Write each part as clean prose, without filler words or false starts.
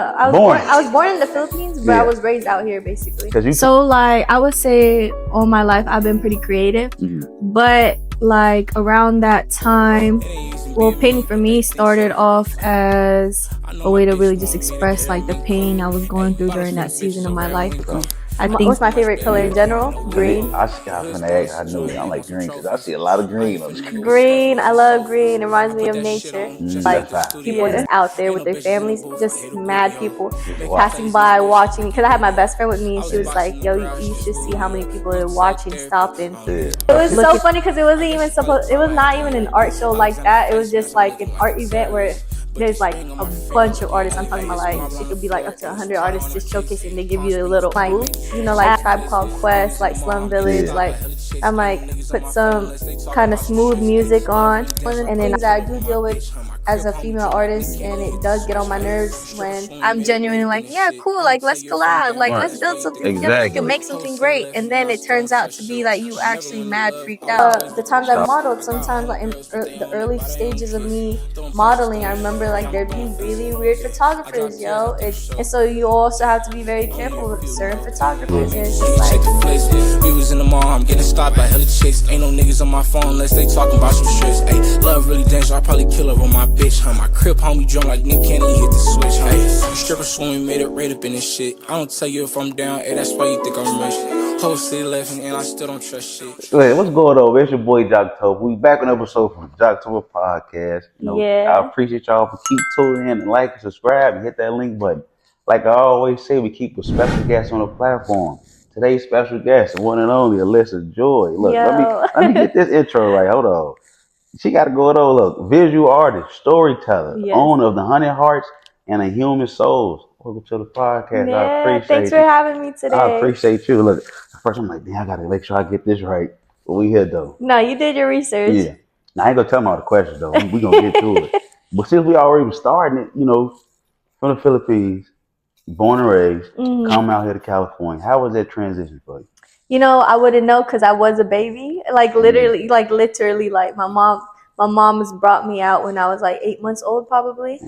I was born in the Philippines, but I was raised out here basically. So like I would say all my life I've been pretty creative, but like around that time, well, painting for me started off as a way to really just express like the pain I was going through during that season of my life. I think What's my favorite color in general? Green. I knew it. I like green because I see a lot of green on the screen. Green. I love green. It reminds me of nature. Like people just out there with their families, just mad people passing by, watching. Because I had my best friend with me, and she was like, "Yo, you should see how many people are watching, stopping." It was so funny because it wasn't even supposed. It was not even an art show like that. It was just like an art event where there's like a bunch of artists. I'm talking about like it could be like up to 100 artists just showcasing. They give you a little like like Tribe Called Quest, like Slum Village. Like I might put some kind of smooth music on, and then I do deal with as a female artist, and it does get on my nerves when I'm genuinely like, yeah, cool, like let's collab, like let's build something together, we can make something great, and then it turns out to be like you actually mad freaked out. The times I modeled, sometimes like in the early stages of me modeling, I remember like there'd be really weird photographers, yo, and so you also have to be very careful with certain photographers. It's just like we was in the mall, I'm getting stopped by hella chicks. Ain't no niggas on my phone unless they talking about some shits. Ayy, love really dangerous, I probably kill her on my bitch, huh? My crib homie drunk like Nick Cannon, hit the switch, huh? Ayy, stripper swimming, made it right up in this shit. I don't tell you if I'm down, ayy, that's why you think I'm rich. Whole city laughing and I still don't trust shit. Wait, what's going on? It's your boy JOCTOBER. We back on an episode from JOCTOBER Podcast. I appreciate y'all for keep tuning in and like and subscribe and hit that link button. Like I always say, we keep a special guest on the platform. Today's special guest, the one and only Alyssa Joy. Look, let me get this intro right. Hold on. She got to go on. Look, visual artist, storyteller, owner of the 100 Hearts and the Human Souls. Welcome to the podcast. Yeah, I appreciate thanks for having me today. I appreciate you. Look, at first I'm like, damn, I got to make sure I get this right. But we here though. No, you did your research. Yeah. Now, I ain't going to tell them all the questions though. We going to get to it. But since we already been starting it, from the Philippines, born and raised, come out here to California. How was that transition for you? I wouldn't know because I was a baby. Like literally, like my mom has brought me out when I was like 8 months old, probably.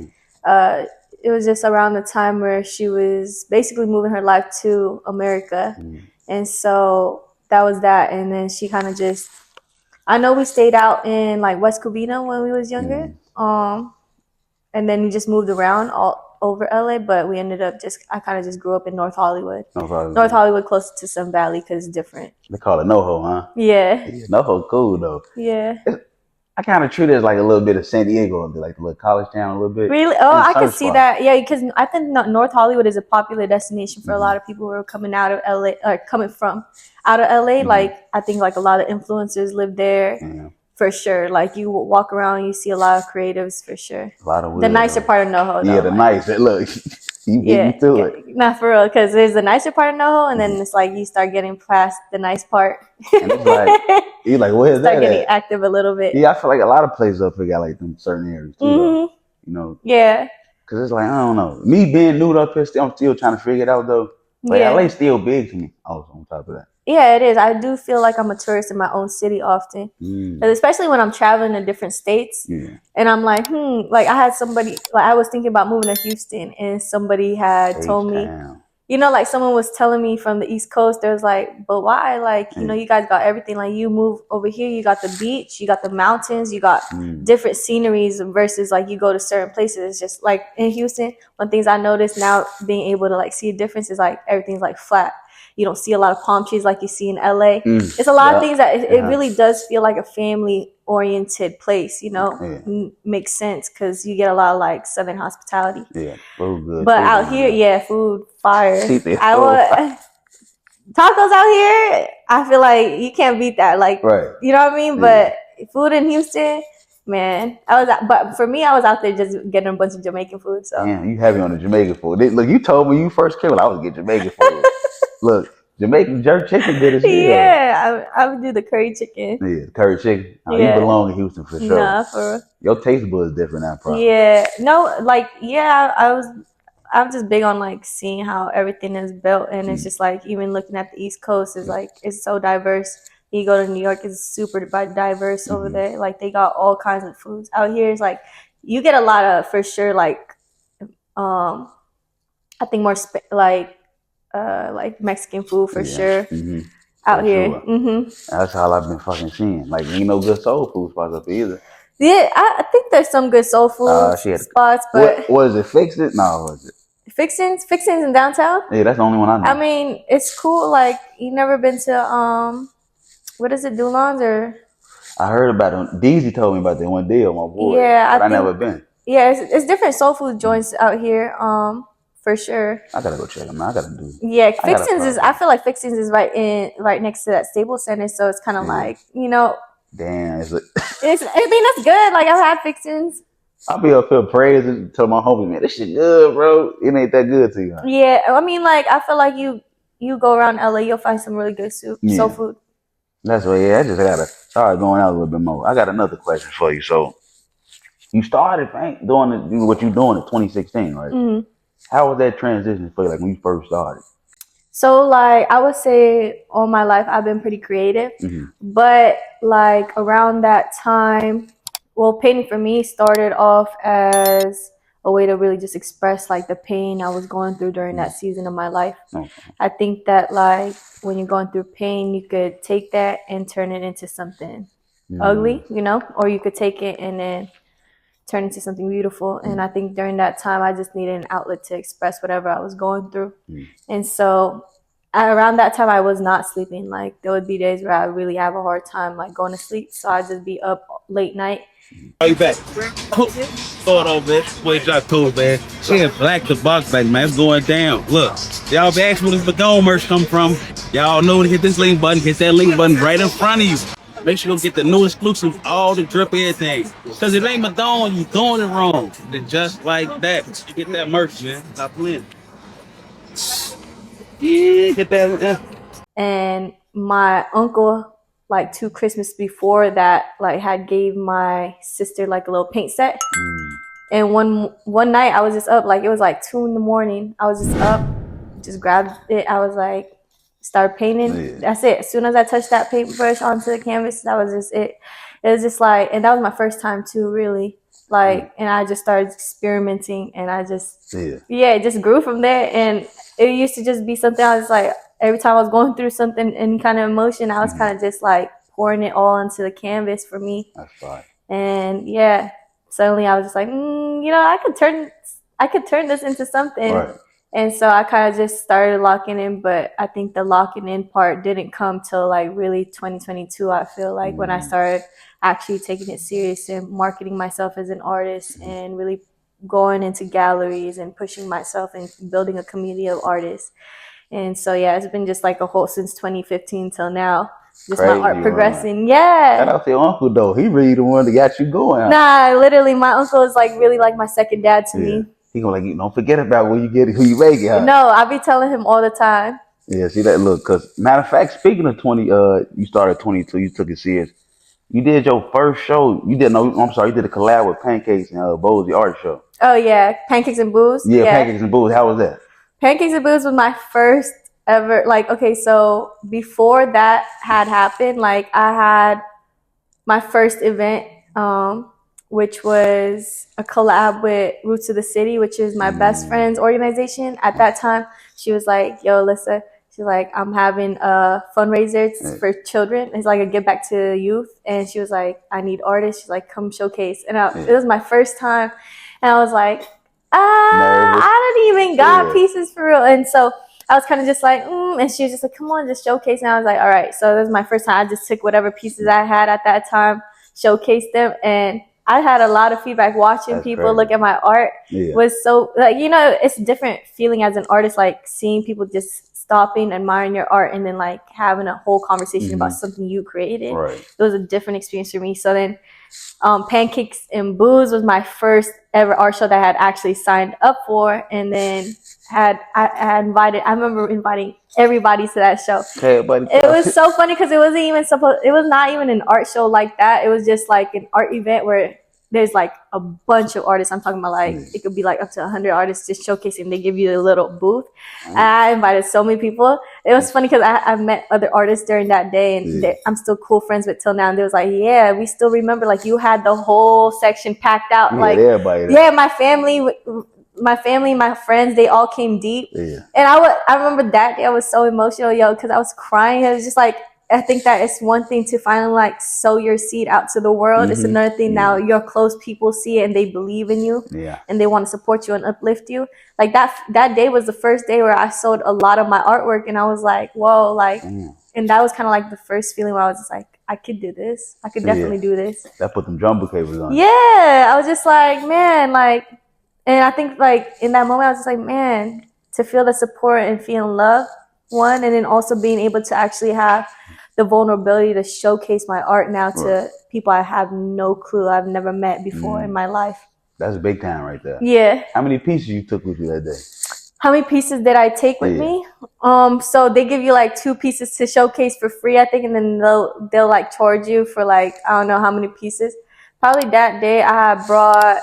It was just around the time where she was basically moving her life to America, and so that was that. And then she kind of I know we stayed out in like West Covina when we was younger, and then we just moved around all over LA, but we ended up I kind of just grew up in North Hollywood. North Hollywood close to Sun Valley because it's different. They call it NoHo, huh? Yeah. NoHo cool though. Yeah. I kind of treat it as like a little bit of San Diego, like the little college town a little bit. Really? Oh, I can see that. Yeah, because I think North Hollywood is a popular destination for a lot of people who are coming out of LA or coming from out of LA. Like I think like a lot of influencers live there. Yeah. For sure. Like you walk around, you see a lot of creatives for sure. A lot of the nicer part of NoHo. Yeah, look, you get me through it. Not for real, because there's the nicer part of NoHo, and then it's like you start getting past the nice part. And it's like you're like, where's that? Start getting active a little bit. Yeah, I feel like a lot of places up here got like them certain areas too. Yeah. Because it's like I don't know. Me being new up here, I'm still trying to figure it out though. But LA's still big to me. Also on top of that. Yeah, it is. I do feel like I'm a tourist in my own city often, especially when I'm traveling to different states. And I'm like, like I had somebody, like I was thinking about moving to Houston, and somebody had told me, like someone was telling me from the East Coast, there was like, but why? Like, you guys got everything. Like you move over here, you got the beach, you got the mountains, you got different sceneries versus like you go to certain places. It's just like in Houston, one things I noticed now being able to like see a difference is like everything's like flat. You don't see a lot of palm trees like you see in LA. It's a lot of things that it really does feel like a family oriented place, makes sense because you get a lot of like Southern hospitality. Yeah, food good. But out here, food fire. Tacos out here, I feel like you can't beat that. Like, you know what I mean? But food in Houston, man, but for me, I was out there just getting a bunch of Jamaican food. So yeah, you heavy on the Jamaican food. Look, you told me you first came, I was getting Jamaican food. Look, Jamaican jerk chicken did it. Yeah, I would do the curry chicken. Yeah, curry chicken. You belong in Houston for sure. Nah, for real. Your taste bud is different now, probably. Yeah, no, like I'm just big on like seeing how everything is built, and it's just like even looking at the East Coast is like it's so diverse. You go to New York, it's super diverse over there. Like they got all kinds of foods. Out here, it's like you get a lot of for sure like I think more like Mexican food for sure. Out for here. Sure. That's all I've been fucking seeing. Like, ain't no good soul food spots up here either. Yeah, I think there's some good soul food spots, but what is it? Fix It? No, what is it? Fixins in downtown. Yeah, that's the only one I know. I mean, it's cool. Like, you never been to what is it, Dulon's or? I heard about it. DZ told me about that one deal, my boy. Yeah, but I never been. Yeah, it's different soul food joints out here. For sure. I gotta go check them out. I gotta do. Yeah, Fixins is. I feel like Fixins is right next to that Staples Center, so it's kind of like, you know. Damn, is it? I mean, that's good. Like, I've had Fixins. I'll be up here praising, tell my homie, man, this shit good, bro. It ain't that good to you. Huh? Yeah, I mean, like, I feel like you go around LA, you'll find some really good soul food. That's what. Yeah, I just gotta start going out a little bit more. I got another question for you. So, you started doing what you doing in 2016, right? How was that transition for you, like when you first started? So, like, I would say all my life I've been pretty creative, but like around that time, well, painting for me started off as a way to really just express like the pain I was going through during that season of my life. I think that like when you're going through pain, you could take that and turn it into something ugly, you know, or you could take it and then turn into something beautiful. And I think during that time, I just needed an outlet to express whatever I was going through. And so around that time, I was not sleeping. Like, there would be days where I would really have a hard time like going to sleep. So I'd just be up late night. Are you back? Thought on, man. Boy, JOCTOBER, man. She in Black the Box, back, man. It's going down. Look, y'all be asking where this Madone merch come from. Y'all know to hit this link button. Hit that link button right in front of you. Make sure you get the new exclusive, all the drip, everything. Because if it ain't Madone, you doing it wrong. And just like that, you get that merch, man. Stop playing. Yeah, get that. Yeah. And my uncle, like 2 Christmas before that, like had gave my sister like a little paint set. And one night I was just up, like it was like 2 a.m. I was just up, just grabbed it. I was like, start painting. That's it. As soon as I touched that paintbrush onto the canvas, that was just it. It was just like, and that was my first time too, really. Like, and I just started experimenting, and I just, it just grew from there. And it used to just be something I was like, every time I was going through something, any kind of emotion, I was kind of just like pouring it all onto the canvas for me. That's fine. And suddenly I was just like, you know, I could turn this into something. Right. And so I kind of just started locking in, but I think the locking in part didn't come till like really 2022. I feel like when I started actually taking it serious and marketing myself as an artist and really going into galleries and pushing myself and building a community of artists. And so, it's been just like a whole since 2015 till now. Just crazy, my art progressing. Yeah. Shout out to your uncle, though. He really the one that got you going. Nah, literally, my uncle is like really like my second dad to me. He gonna like, don't forget about where you get it, who you make it. Huh? No, I be telling him all the time. Yeah, see that look. Cause matter of fact, speaking of 20, you started 22. You took it serious. You did your first show. You did a collab with Pancakes and Booze, the art show. Oh yeah, Pancakes and Booze. Yeah, Pancakes and Booze. How was that? Pancakes and Booze was my first ever. Like, okay, so before that had happened, like I had my first event, which was a collab with Roots of the City, which is my best friend's organization. At that time, she was like, yo, Alyssa, she's like, I'm having a fundraiser for children. It's like a give back to youth. And she was like, I need artists. She's like, come showcase. And it was my first time. And I was like, I didn't even got pieces for real. And so I was kind of just like, and she was just like, come on, just showcase. And I was like, all right. So this was my first time. I just took whatever pieces I had at that time, showcased them. And I had a lot of feedback watching people look at my art. Was so, like, you know, it's a different feeling as an artist, like seeing people just stopping, admiring your art, and then like having a whole conversation about something you created. Right. It was a different experience for me. So then Pancakes and Booze was my first ever art show that I had actually signed up for, and then I remember inviting everybody to that show. It was so funny because it was not even an art show like that. It was just like an art event where there's like a bunch of artists. I'm talking about like it could be like up to 100 artists just showcasing. They give you a little booth. And I invited so many people. It was funny because I met other artists during that day, and I'm still cool friends with till now. And they was like, yeah, we still remember like you had the whole section packed out. Like, my family my family, my friends, they all came deep. Yeah. And I remember that day I was so emotional, because I was crying. It was just like, I think that it's one thing to finally like sow your seed out to the world. It's another thing now your close people see it and they believe in you. Yeah. And they want to support you and uplift you. Like that day was the first day where I sold a lot of my artwork, and I was like, whoa, like, and that was kind of like the first feeling where I was just like, I could do this. I could definitely do this. That put them jumbo cables on. Yeah. I was just like, man, like, and I think like in that moment I was just like, man, to feel the support and feeling love, one, and then also being able to actually have the vulnerability to showcase my art now to people I have no clue, I've never met before in my life. That's big time right there. Yeah. How many pieces you took with you that day? How many pieces did I take with me? So they give you like 2 pieces to showcase for free, I think, and then they'll like charge you for like, I don't know how many pieces. Probably that day I had brought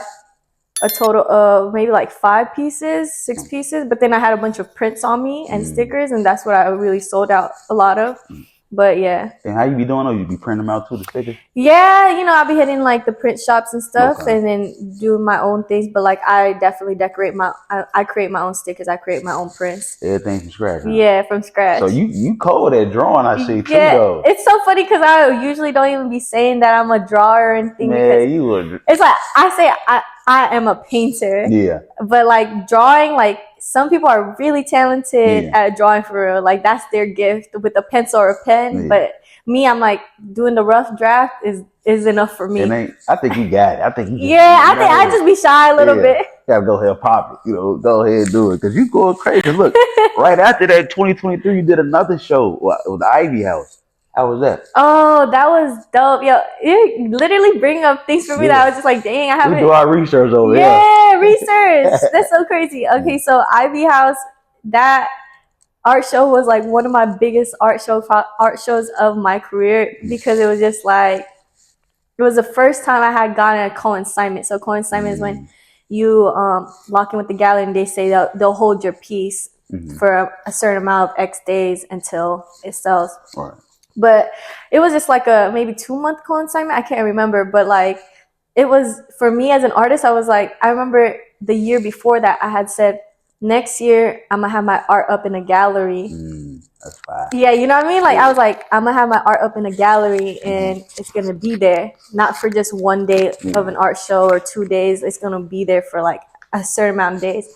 a total of maybe like 5 pieces, 6 pieces, but then I had a bunch of prints on me and stickers, and that's what I really sold out a lot of. But yeah. And how you be doing? You be printing them out too, the stickers? Yeah, I'll be hitting like the print shops and stuff, and then doing my own things. But like, I definitely decorate I create my own stickers. I create my own prints. Everything from scratch. Huh? Yeah, from scratch. So you cold at drawing, I see too. Yeah, though. it's so funny because I usually don't even be saying that I'm a drawer or anything. Man, you would. It's like I say I am a painter. Yeah. But like drawing, like some people are really talented at drawing for real. Like that's their gift with a pencil or a pen. But me, I'm like doing the rough draft is enough for me. I think you got it. I think you. I just be shy a little bit. You gotta go ahead and pop it. Go ahead and do it because you going crazy. Look, right after that 2023, you did another show with the Ivy House. How was that? Oh, that was dope. Yo, it literally bring up things for me that I was just like, dang, I haven't. We do our research over here. Yeah, research. That's so crazy. Okay, so Ivy House, that art show was like one of my biggest art shows of my career because it was just like, it was the first time I had gotten a co-consignment. So co-consignment is when you lock in with the gallery and they say they'll hold your piece for a certain amount of X days until it sells. Right. But it was just like a maybe 2-month co-consignment. I can't remember. But like, it was, for me as an artist, I was like, I remember the year before that I had said, next year I'm gonna have my art up in a gallery. That's fine. Yeah, you know what I mean? Like I was like, I'm gonna have my art up in a gallery and it's gonna be there. Not for just one day of an art show or 2 days. It's gonna be there for like a certain amount of days.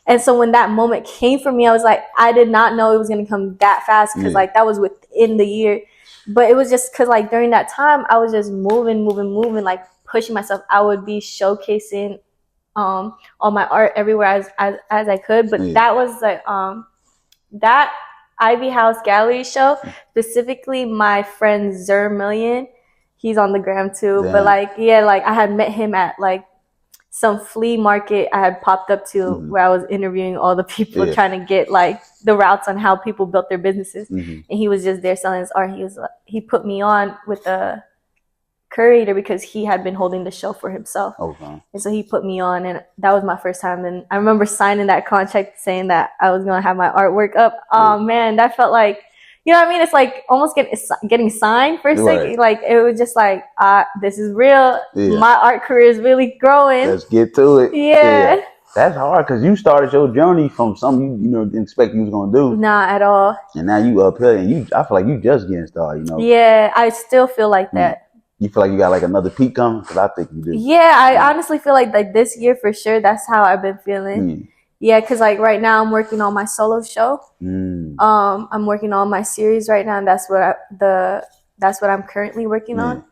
And so when that moment came for me, I was like, I did not know it was going to come that fast because like that was within the year. But it was just because like during that time, I was just moving, like pushing myself. I would be showcasing all my art everywhere as I could. But that was like that Ivy House Gallery show, specifically my friend Zer Million. He's on the gram too. Damn. But like, yeah, like I had met him at like some flea market I had popped up to where I was interviewing all the people trying to get like the routes on how people built their businesses. And he was just there selling his art. He put me on with a curator because he had been holding the show for himself. Okay. And so he put me on, and that was my first time. And I remember signing that contract saying that I was going to have my artwork up. Oh man, that felt like, you know what I mean? It's like almost getting signed for a second. Like it was just like, this is real. Yeah. My art career is really growing. Let's get to it. Yeah. That's hard because you started your journey from something you didn't expect you was gonna do. Nah, at all. And now you up here, and I feel like you just getting started. Yeah, I still feel like that. You feel like you got like another peak coming? Because I think you do. Yeah, I honestly feel like this year for sure. That's how I've been feeling. Yeah, because like right now I'm working on my solo show. I'm working on my series right now, and that's what I'm currently working on.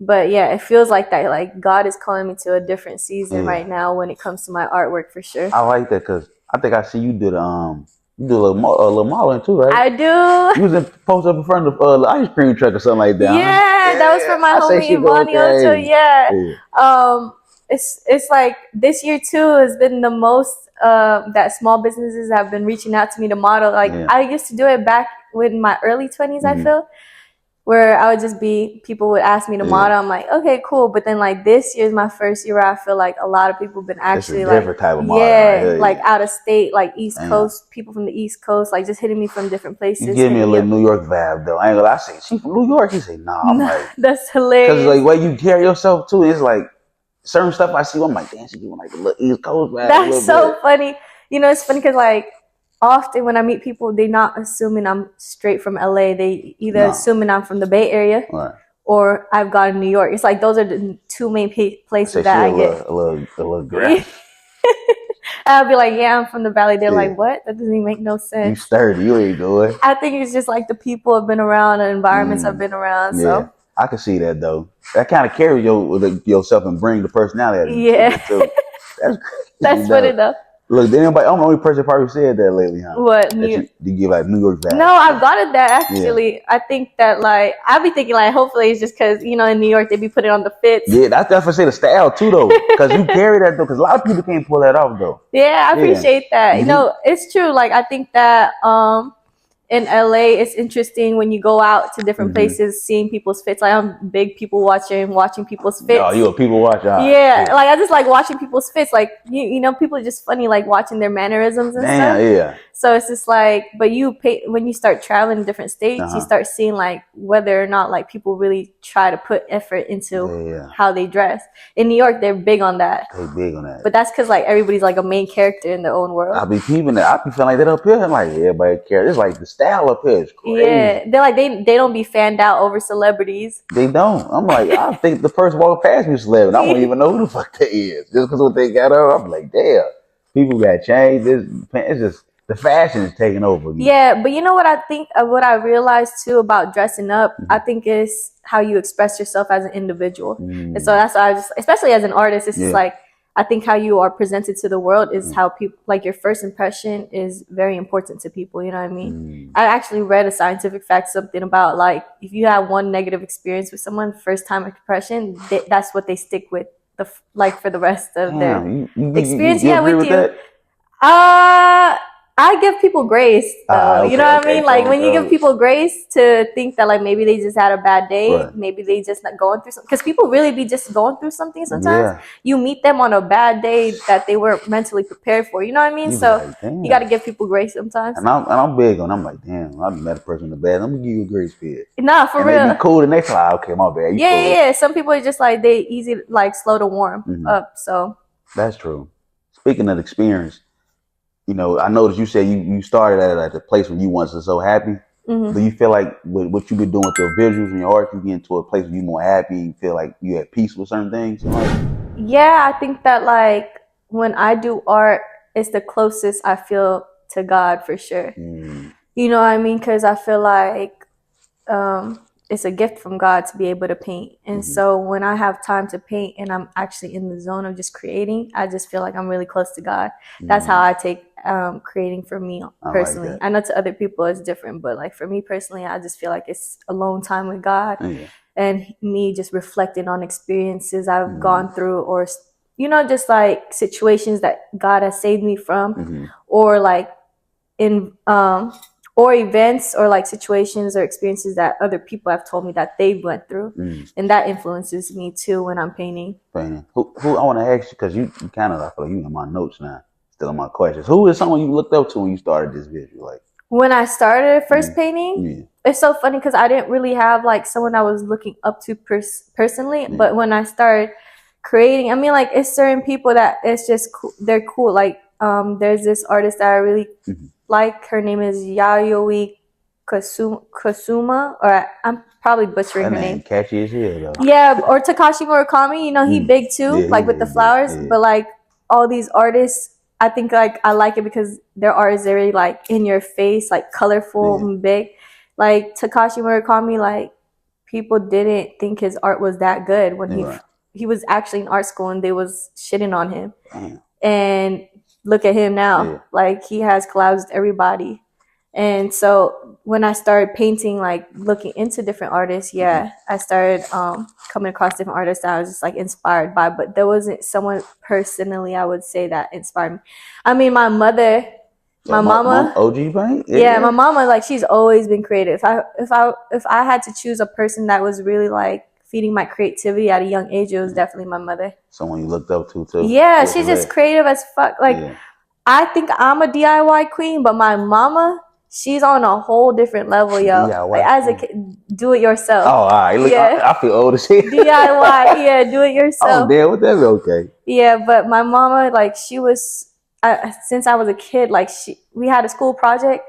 But yeah, it feels like that. Like God is calling me to a different season right now when it comes to my artwork for sure. I like that because I think I see you did a little modeling too, right? I do. You was posted up in front of the ice cream truck or something like that. Yeah, that was for my homie Bonnie Ocho. Yeah. It's like this year too has been the most that small businesses have been reaching out to me to model. Like I used to do it back in my early 20s, I feel, where I would just people would ask me to model. I'm like, okay, cool. But then like this year is my first year where I feel like a lot of people have been actually like, type of model, like out of state, like East Coast, people from the East Coast, like just hitting me from different places. You give me a little New York vibe though. I ain't gonna lie. I say, she from New York? He say, nah. I'm like, that's hilarious. Because like the way you carry yourself too, it's like, certain stuff I see, I'm like, damn, she doing like a little East Coast vibe. That's so funny. You know, it's funny because like often when I meet people, they're not assuming I'm straight from LA. They either assuming I'm from the Bay Area or I've gone to New York. It's like those are the two main places that I get. A little graphic. I'll be like, yeah, I'm from the Valley. They're like, what? That doesn't even make no sense. You sturdy, you ain't doing. I think it's just like the people have been around, the environments I've been around. Yeah. So I can see that though. That kind of carry yourself and bring the personality. Yeah. That's crazy. That's funny though. Look, I'm the only person probably said that lately, huh? What? You give like New York vibe. No, I've gotten that actually. Yeah. I think that like I be thinking like hopefully it's just because you know in New York they be putting on the fits. Yeah, that's definitely say the style too though, because you carry that though. Because a lot of people can't pull that off though. Yeah, I appreciate that. You know, it's true. Like I think that in LA, it's interesting when you go out to different places, seeing people's fits. Like I'm big people watching people's fits. Oh, you a people watcher? Yeah, like I just like watching people's fits. Like you know, people are just funny, like watching their mannerisms and stuff. Yeah. So it's just like, but when you start traveling in different states, you start seeing like whether or not like people really try to put effort into how they dress. In New York, they're big on that. They're big on that. But that's because like everybody's like a main character in their own world. I be peeping that. I be feeling like that up here. I'm like, everybody cares. It's like the style up here is crazy. Yeah, they're like they don't be fanned out over celebrities. They don't. I'm like, I think the person walking past me is celebrity. I don't even know who the fuck they is. Just because what they got on, I'm like, damn. People got changed. It's just the fashion is taking over. Yeah, but you know what I think? What I realized too about dressing up, I think is how you express yourself as an individual. And so that's why I just, especially as an artist, it's just like I think how you are presented to the world is how people like your first impression is very important to people. You know what I mean? I actually read a scientific fact, something about like if you have one negative experience with someone, first time impression, that's what they stick with for the rest of their experience. You agree with that? I give people grace, though. You know what I mean? Like when you give people grace to think that like maybe they just had a bad day, maybe they just not going through something. Because people really be just going through something sometimes. Yeah. You meet them on a bad day that they weren't mentally prepared for. You know what I mean? So like, you got to give people grace sometimes. And I'm big on. I'm like, damn, I met a person in the bad. I'm gonna give you a grace for it. Nah, for real. They be cool the next time. Okay, my bad. Yeah. Some people are just like they easy like slow to warm up. So that's true. Speaking of experience. You know, I noticed you said you started at the place when you wasn't so happy. Do you feel like with what you've been doing with your visuals and your art, you get into a place where you're more happy, you feel like you at peace with certain things in life? Yeah, I think that like when I do art, it's the closest I feel to God for sure. You know what I mean? Because I feel like it's a gift from God to be able to paint. And so when I have time to paint and I'm actually in the zone of just creating, I just feel like I'm really close to God. That's how I take creating for me personally. I know to other people it's different, but like for me personally, I just feel like it's alone time with God and me just reflecting on experiences I've gone through or, you know, just like situations that God has saved me from or like in, or events or like situations or experiences that other people have told me that they went through. And that influences me too when I'm painting. Who I want to ask you, because you kind of, I feel like you in my notes now, still in my questions. Who is someone you looked up to when you started this visual? Like when I started first painting, it's so funny because I didn't really have like someone I was looking up to personally. But when I started creating, I mean like it's certain people that it's just cool. They're cool. Like there's this artist that I really like. Her name is Yayoi Kasuma, or I'm probably butchering her name. Catchy as hell, though. Yeah, or Takashi Murakami. You know, he big too, like with the flowers. But like all these artists, I think like I like it because their art is very like in your face, like colorful and big. Like Takashi Murakami, like people didn't think his art was that good when he was actually in art school and they was shitting on him. And look at him now. Like he has collabs with everybody. And so when I started painting, like looking into different artists, I started coming across different artists that I was just like inspired by, but there wasn't someone personally I would say that inspired me. I mean, my mother, my mama, OG paint? My mama, like she's always been creative. If I had to choose a person that was really like feeding my creativity at a young age, it was definitely my mother. Someone you looked up to too. Yeah, she's just creative as fuck. Like I think I'm a DIY queen, but my mama, she's on a whole different level, yo. Like, as a kid, do it yourself. Oh, all right. Look, I feel old as hell. DIY, yeah, do it yourself. Oh, damn, what that be okay? Yeah, but my mama, like, she was, since I was a kid, like, we had a school project.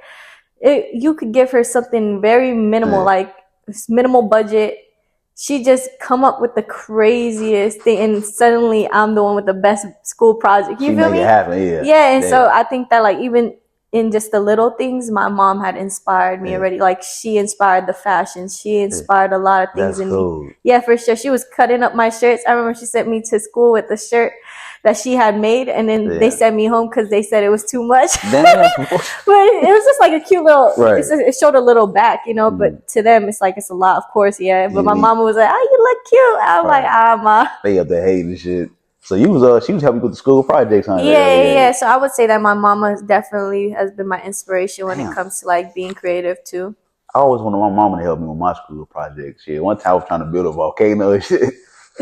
You could give her something very minimal, like minimal budget. She just come up with the craziest thing, and suddenly I'm the one with the best school project. You feel me? It happen, yeah. Yeah, and so I think that, like, even in just the little things, my mom had inspired me already. Like, she inspired the fashion. She inspired a lot of things in me. Yeah, for sure. She was cutting up my shirts. I remember she sent me to school with the shirt that she had made, and then they sent me home because they said it was too much. But it was just like a cute little, it showed a little back, you know, but to them, it's like, it's a lot, of course, But my mama was like, oh, you look cute. I'm like, ma. They up there hating shit. So she was helping with the school projects, huh? Yeah. So I would say that my mama definitely has been my inspiration when it comes to, like, being creative too. I always wanted my mama to help me with my school projects. Shit, one time I was trying to build a volcano and shit.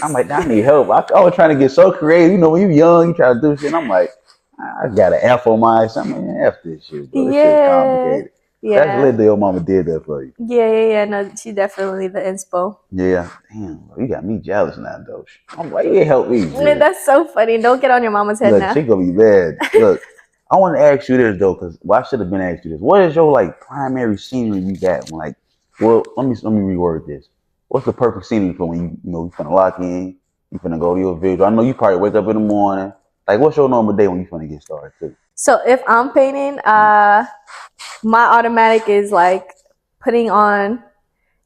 I'm like, I need help. I was trying to get so creative. You know, when you're young, you try to do shit. And I'm like, I got an F on my ass. I'm like, man, F this shit, bro. This shit's complicated. Yeah. That's lit that your mama did that for you. Yeah. No, she definitely the inspo. Yeah. Damn, bro, you got me jealous now, though. I'm like, you help me. Man, that's so funny. Don't get on your mama's head now. She gonna be bad. Look, I want to ask you this, though, because I should have been asked you this. What is your, like, primary scenery you got? Like, well, let me reword this. What's the perfect scenery for when you finna lock in, you finna go to your visual? I know you probably wake up in the morning. Like, what's your normal day when you finna get started, too? So if I'm painting, my automatic is like putting on,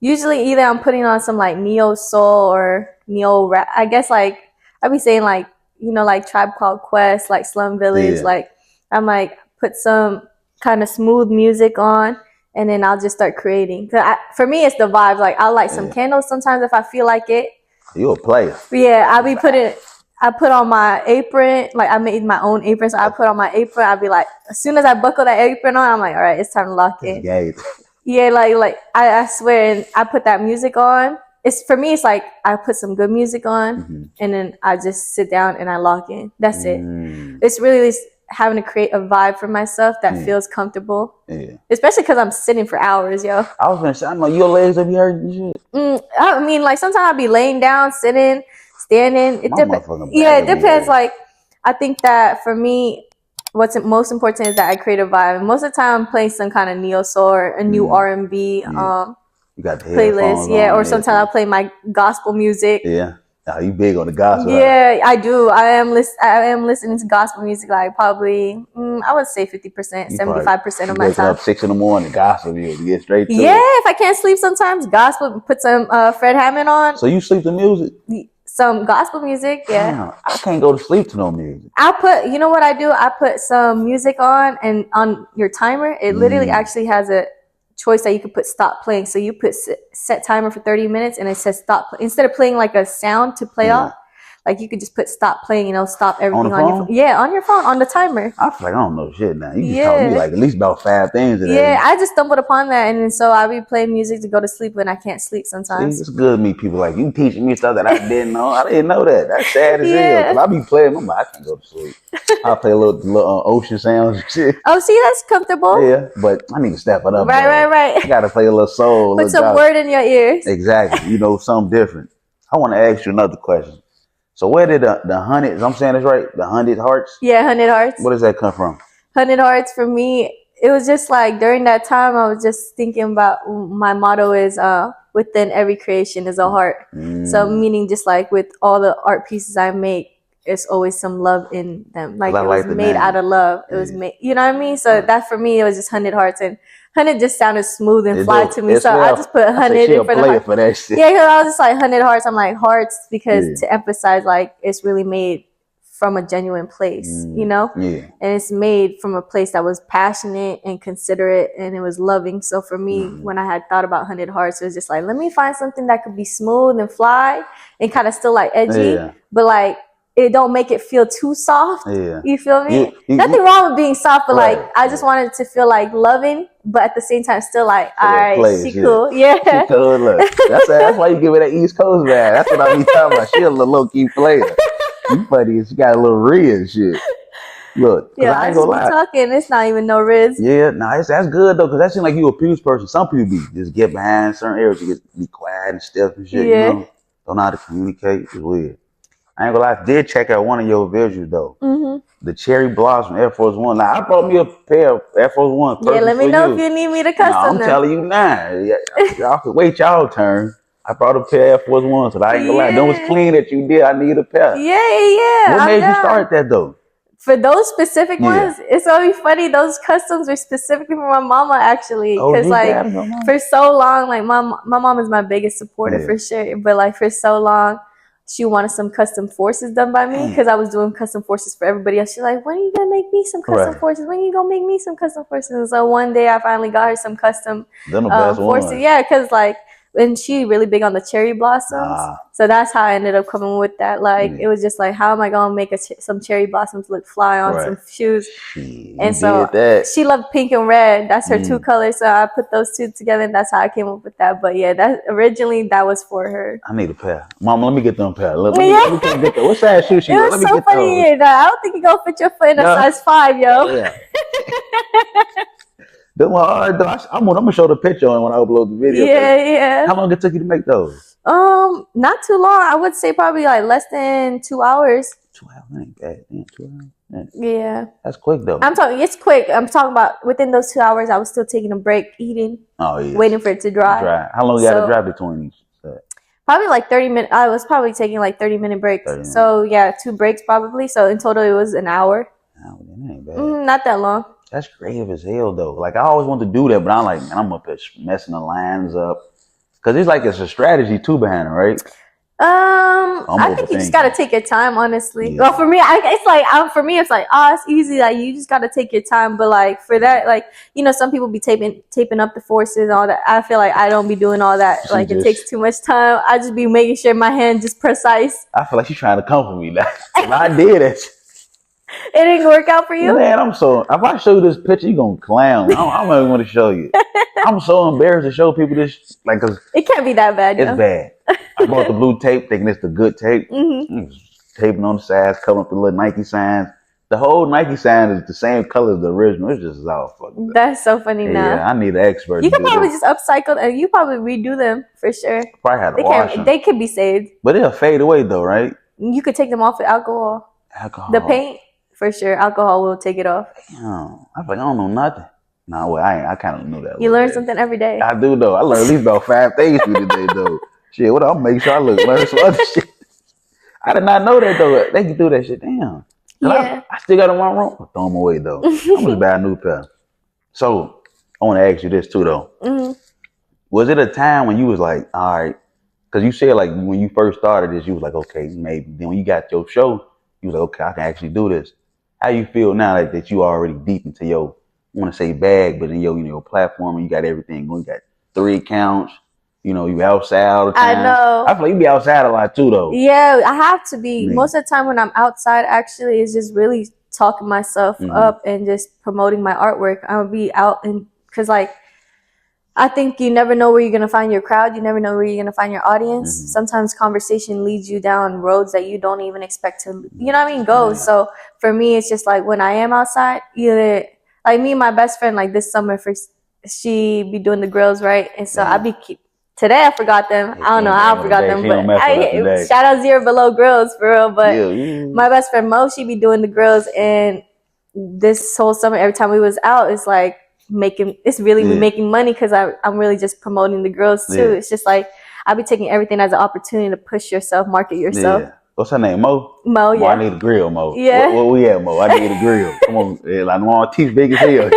usually either I'm putting on some like neo soul or neo rap. I guess, like, I'd be saying, like, you know, like Tribe Called Quest, like Slum Village. Like, I'm like, put some kind of smooth music on, and then I'll just start creating. For me, it's the vibes. Like, I'll light some candles sometimes if I feel like it. You a player. Yeah, I put on my apron. Like, I made my own apron, so I put on my apron. I'd be like, as soon as I buckle that apron on, I'm like, all right, it's time to lock in. Yeah, like I swear, and I put that music on. For me, it's like I put some good music on, and then I just sit down and I lock in. That's it. It's really having to create a vibe for myself that feels comfortable. Yeah. Especially because I'm sitting for hours, yo. I was gonna say, I know your legs have you hurt and shit. I mean, like, sometimes I'll be laying down, sitting, standing. It depends. Like, I think that for me, what's most important is that I create a vibe. And most of the time, I'm playing some kind of neo soul or a new R&B you got the playlist. Or sometimes I play my gospel music. Yeah. Are you big on the gospel? Yeah, I do. I am listening to gospel music, like, probably, I would say 50%, 75% of my time. Up 6 a.m, gospel music, get straight to it. Yeah, if I can't sleep sometimes, gospel, put some Fred Hammond on. So you sleep to music? Some gospel music, yeah. Damn, I can't go to sleep to no music. You know what I do? I put some music on, and on your timer, it literally actually has a choice that you could put stop playing. So you put set timer for 30 minutes, and it says stop. Instead of playing like a sound to play off, like, you could just put stop playing, and it'll stop everything on your phone. Yeah, on your phone, on the timer. I feel like I don't know shit now. You just told me like at least about 5 things. Yeah, I just stumbled upon that, and then so I be playing music to go to sleep when I can't sleep sometimes. See, it's good to meet people like you teaching me stuff that I didn't know. I didn't know that. That's sad as hell. I be playing, I'm like, I can't go to sleep. I play a little ocean sounds and shit. Oh, see, that's comfortable. Yeah, but I need to step it up. Right. I gotta play a little soul. Put some word in your ears. Exactly. You know, something different. I want to ask you another question. So where did the 100, I'm saying this right, the 100 hearts? Yeah, 100 hearts. Where does that come from? 100 hearts for me, it was just like during that time, I was just thinking about, my motto is within every creation is a heart. So meaning just like with all the art pieces I make, it's always some love in them. Like, it was made out of love. It was made, you know what I mean? So that for me, it was just 100 hearts, and 100 just sounded smooth and fly to me. So I just put 100 in front of heart. For that shit. Yeah, because I was just like 100 hearts. I'm like, hearts, because to emphasize, like, it's really made from a genuine place, you know? Yeah. And it's made from a place that was passionate and considerate, and it was loving. So for me, when I had thought about 100 hearts, it was just like, let me find something that could be smooth and fly and kind of still like edgy, but like, it don't make it feel too soft. Yeah. You feel me? Nothing wrong with being soft, but like, I just wanted it to feel like loving, but at the same time still like, all right, she cool. Yeah. She cool. Look, that's why you give her that East Coast vibe. That's what I be talking about. She a little low-key player. You funny. She got a little real shit. Look, yeah, I ain't gonna lie. Talking, it's not even no risk. Yeah, that's good though, because that seems like you a people's person. Some people just get behind certain areas, you get be quiet and stiff and shit. Yeah. You know, don't know how to communicate. It's weird. I ain't gonna lie. I did check out one of your visuals though. The cherry blossom Air Force One. Now I brought me a pair of Air Force One. Yeah, let me know if you need me to custom them. I'm telling you now. Y'all could wait y'all turn. I brought a pair of Air Force Ones, so I ain't gonna lie. Them was clean that you did. I need a pair. Yeah. What made you start that though? For those specific ones, it's always funny. Those customs are specifically for my mama, actually, because for so long, like my mom is my biggest supporter for sure. But like for so long, she wanted some custom forces done by me because I was doing custom forces for everybody else. She's like, "When are you gonna make me some custom forces? When are you gonna make me some custom forces?" And so one day, I finally got her some custom forces. Yeah, because like. And she really big on the cherry blossoms. So that's how I ended up coming with that. Like, it was just like, how am I going to make some cherry blossoms look fly on some shoes? And so she loved pink and red. That's her two colors. So I put those two together and that's how I came up with that. But yeah, originally that was for her. I need a pair. Mama, let me get them a pair. Let me get them. What size shoe she got? It was so funny. I don't think you're going to fit your foot in a size 5, yo. Yeah. I'm gonna show the picture on when I upload the video. Yeah. How long it took you to make those? Not too long. I would say probably like less than 2 hours. 2 hours ain't bad. 2 hours. Yeah. That's quick though. It's quick. I'm talking about within those 2 hours, I was still taking a break, eating. Oh yeah. Waiting for it to dry. How long you got to dry between each? Probably like 30 minutes. I was probably taking like 30-minute breaks. So yeah, 2 breaks probably. So in total, it was an hour. Oh, that ain't bad. Not that long. That's creative as hell though. Like I always want to do that, but I'm like, man, I'm up here messing the lines up. Cause it's a strategy too behind it, right? I think you just gotta take your time, honestly. Yeah. Well, for me, it's like, it's easy. Like you just gotta take your time. But like for that, like some people be taping up the forces and all that. I feel like I don't be doing all that. Like it takes too much time. I just be making sure my hand just precise. I feel like she's trying to comfort me. Like I did it. It didn't work out for you? Man, if I show you this picture, you gonna clown. I don't even want to show you. I'm so embarrassed to show people this, like, cause it can't be that bad. It's bad. I bought the blue tape, thinking it's the good tape. Taping on the sides, covering up the little Nike signs. The whole Nike sign is the same color as the original. It's just all fucked up. That's so funny now. Yeah, I need an expert. You can probably just upcycle and you probably redo them for sure. Probably have to wash them. They could be saved. But they'll fade away though, right? You could take them off with alcohol. The paint. For sure, alcohol will take it off. Damn, I don't know nothing. No, well, I kind of knew that. You learn something every day. I do though. I learned at least about 5 things today though. Shit, I'll make sure I learn some other shit. I did not know that though. They can do that shit. Damn. Yeah. I still got them in my room. I'll throw them away though. I'm gonna buy a new pair. So I want to ask you this too though. Was it a time when you was like, all right, because you said like when you first started this, you was like, okay, maybe. Then when you got your show, you was like, okay, I can actually do this. How you feel now like that you already deep into your, I want to say bag, but in your platform and you got everything going. You got 3 accounts. You outside all the time. I know. I feel like you be outside a lot too though. Yeah, I have to be. Most of the time when I'm outside, actually, it's just really talking myself up and just promoting my artwork. I'll be out because like, I think you never know where you're going to find your crowd. You never know where you're going to find your audience. Sometimes conversation leads you down roads that you don't even expect to, go. Yeah. So for me, it's just like when I am outside, either like me and my best friend, like this summer, she be doing the grills, right? And so today I forgot them. I don't know how I forgot them, but shout out Zero Below Grills for real. But my best friend Mo, she be doing the grills. And this whole summer, every time we was out, it's like, making money because I'm really just promoting the girls too. It's just like I'll be taking everything as an opportunity to push yourself, market yourself. What's her name? Mo? Mo, yeah. I need a grill, Mo. Yeah. Where we at, Mo? I need a grill. Come on. I know our teeth big as hell.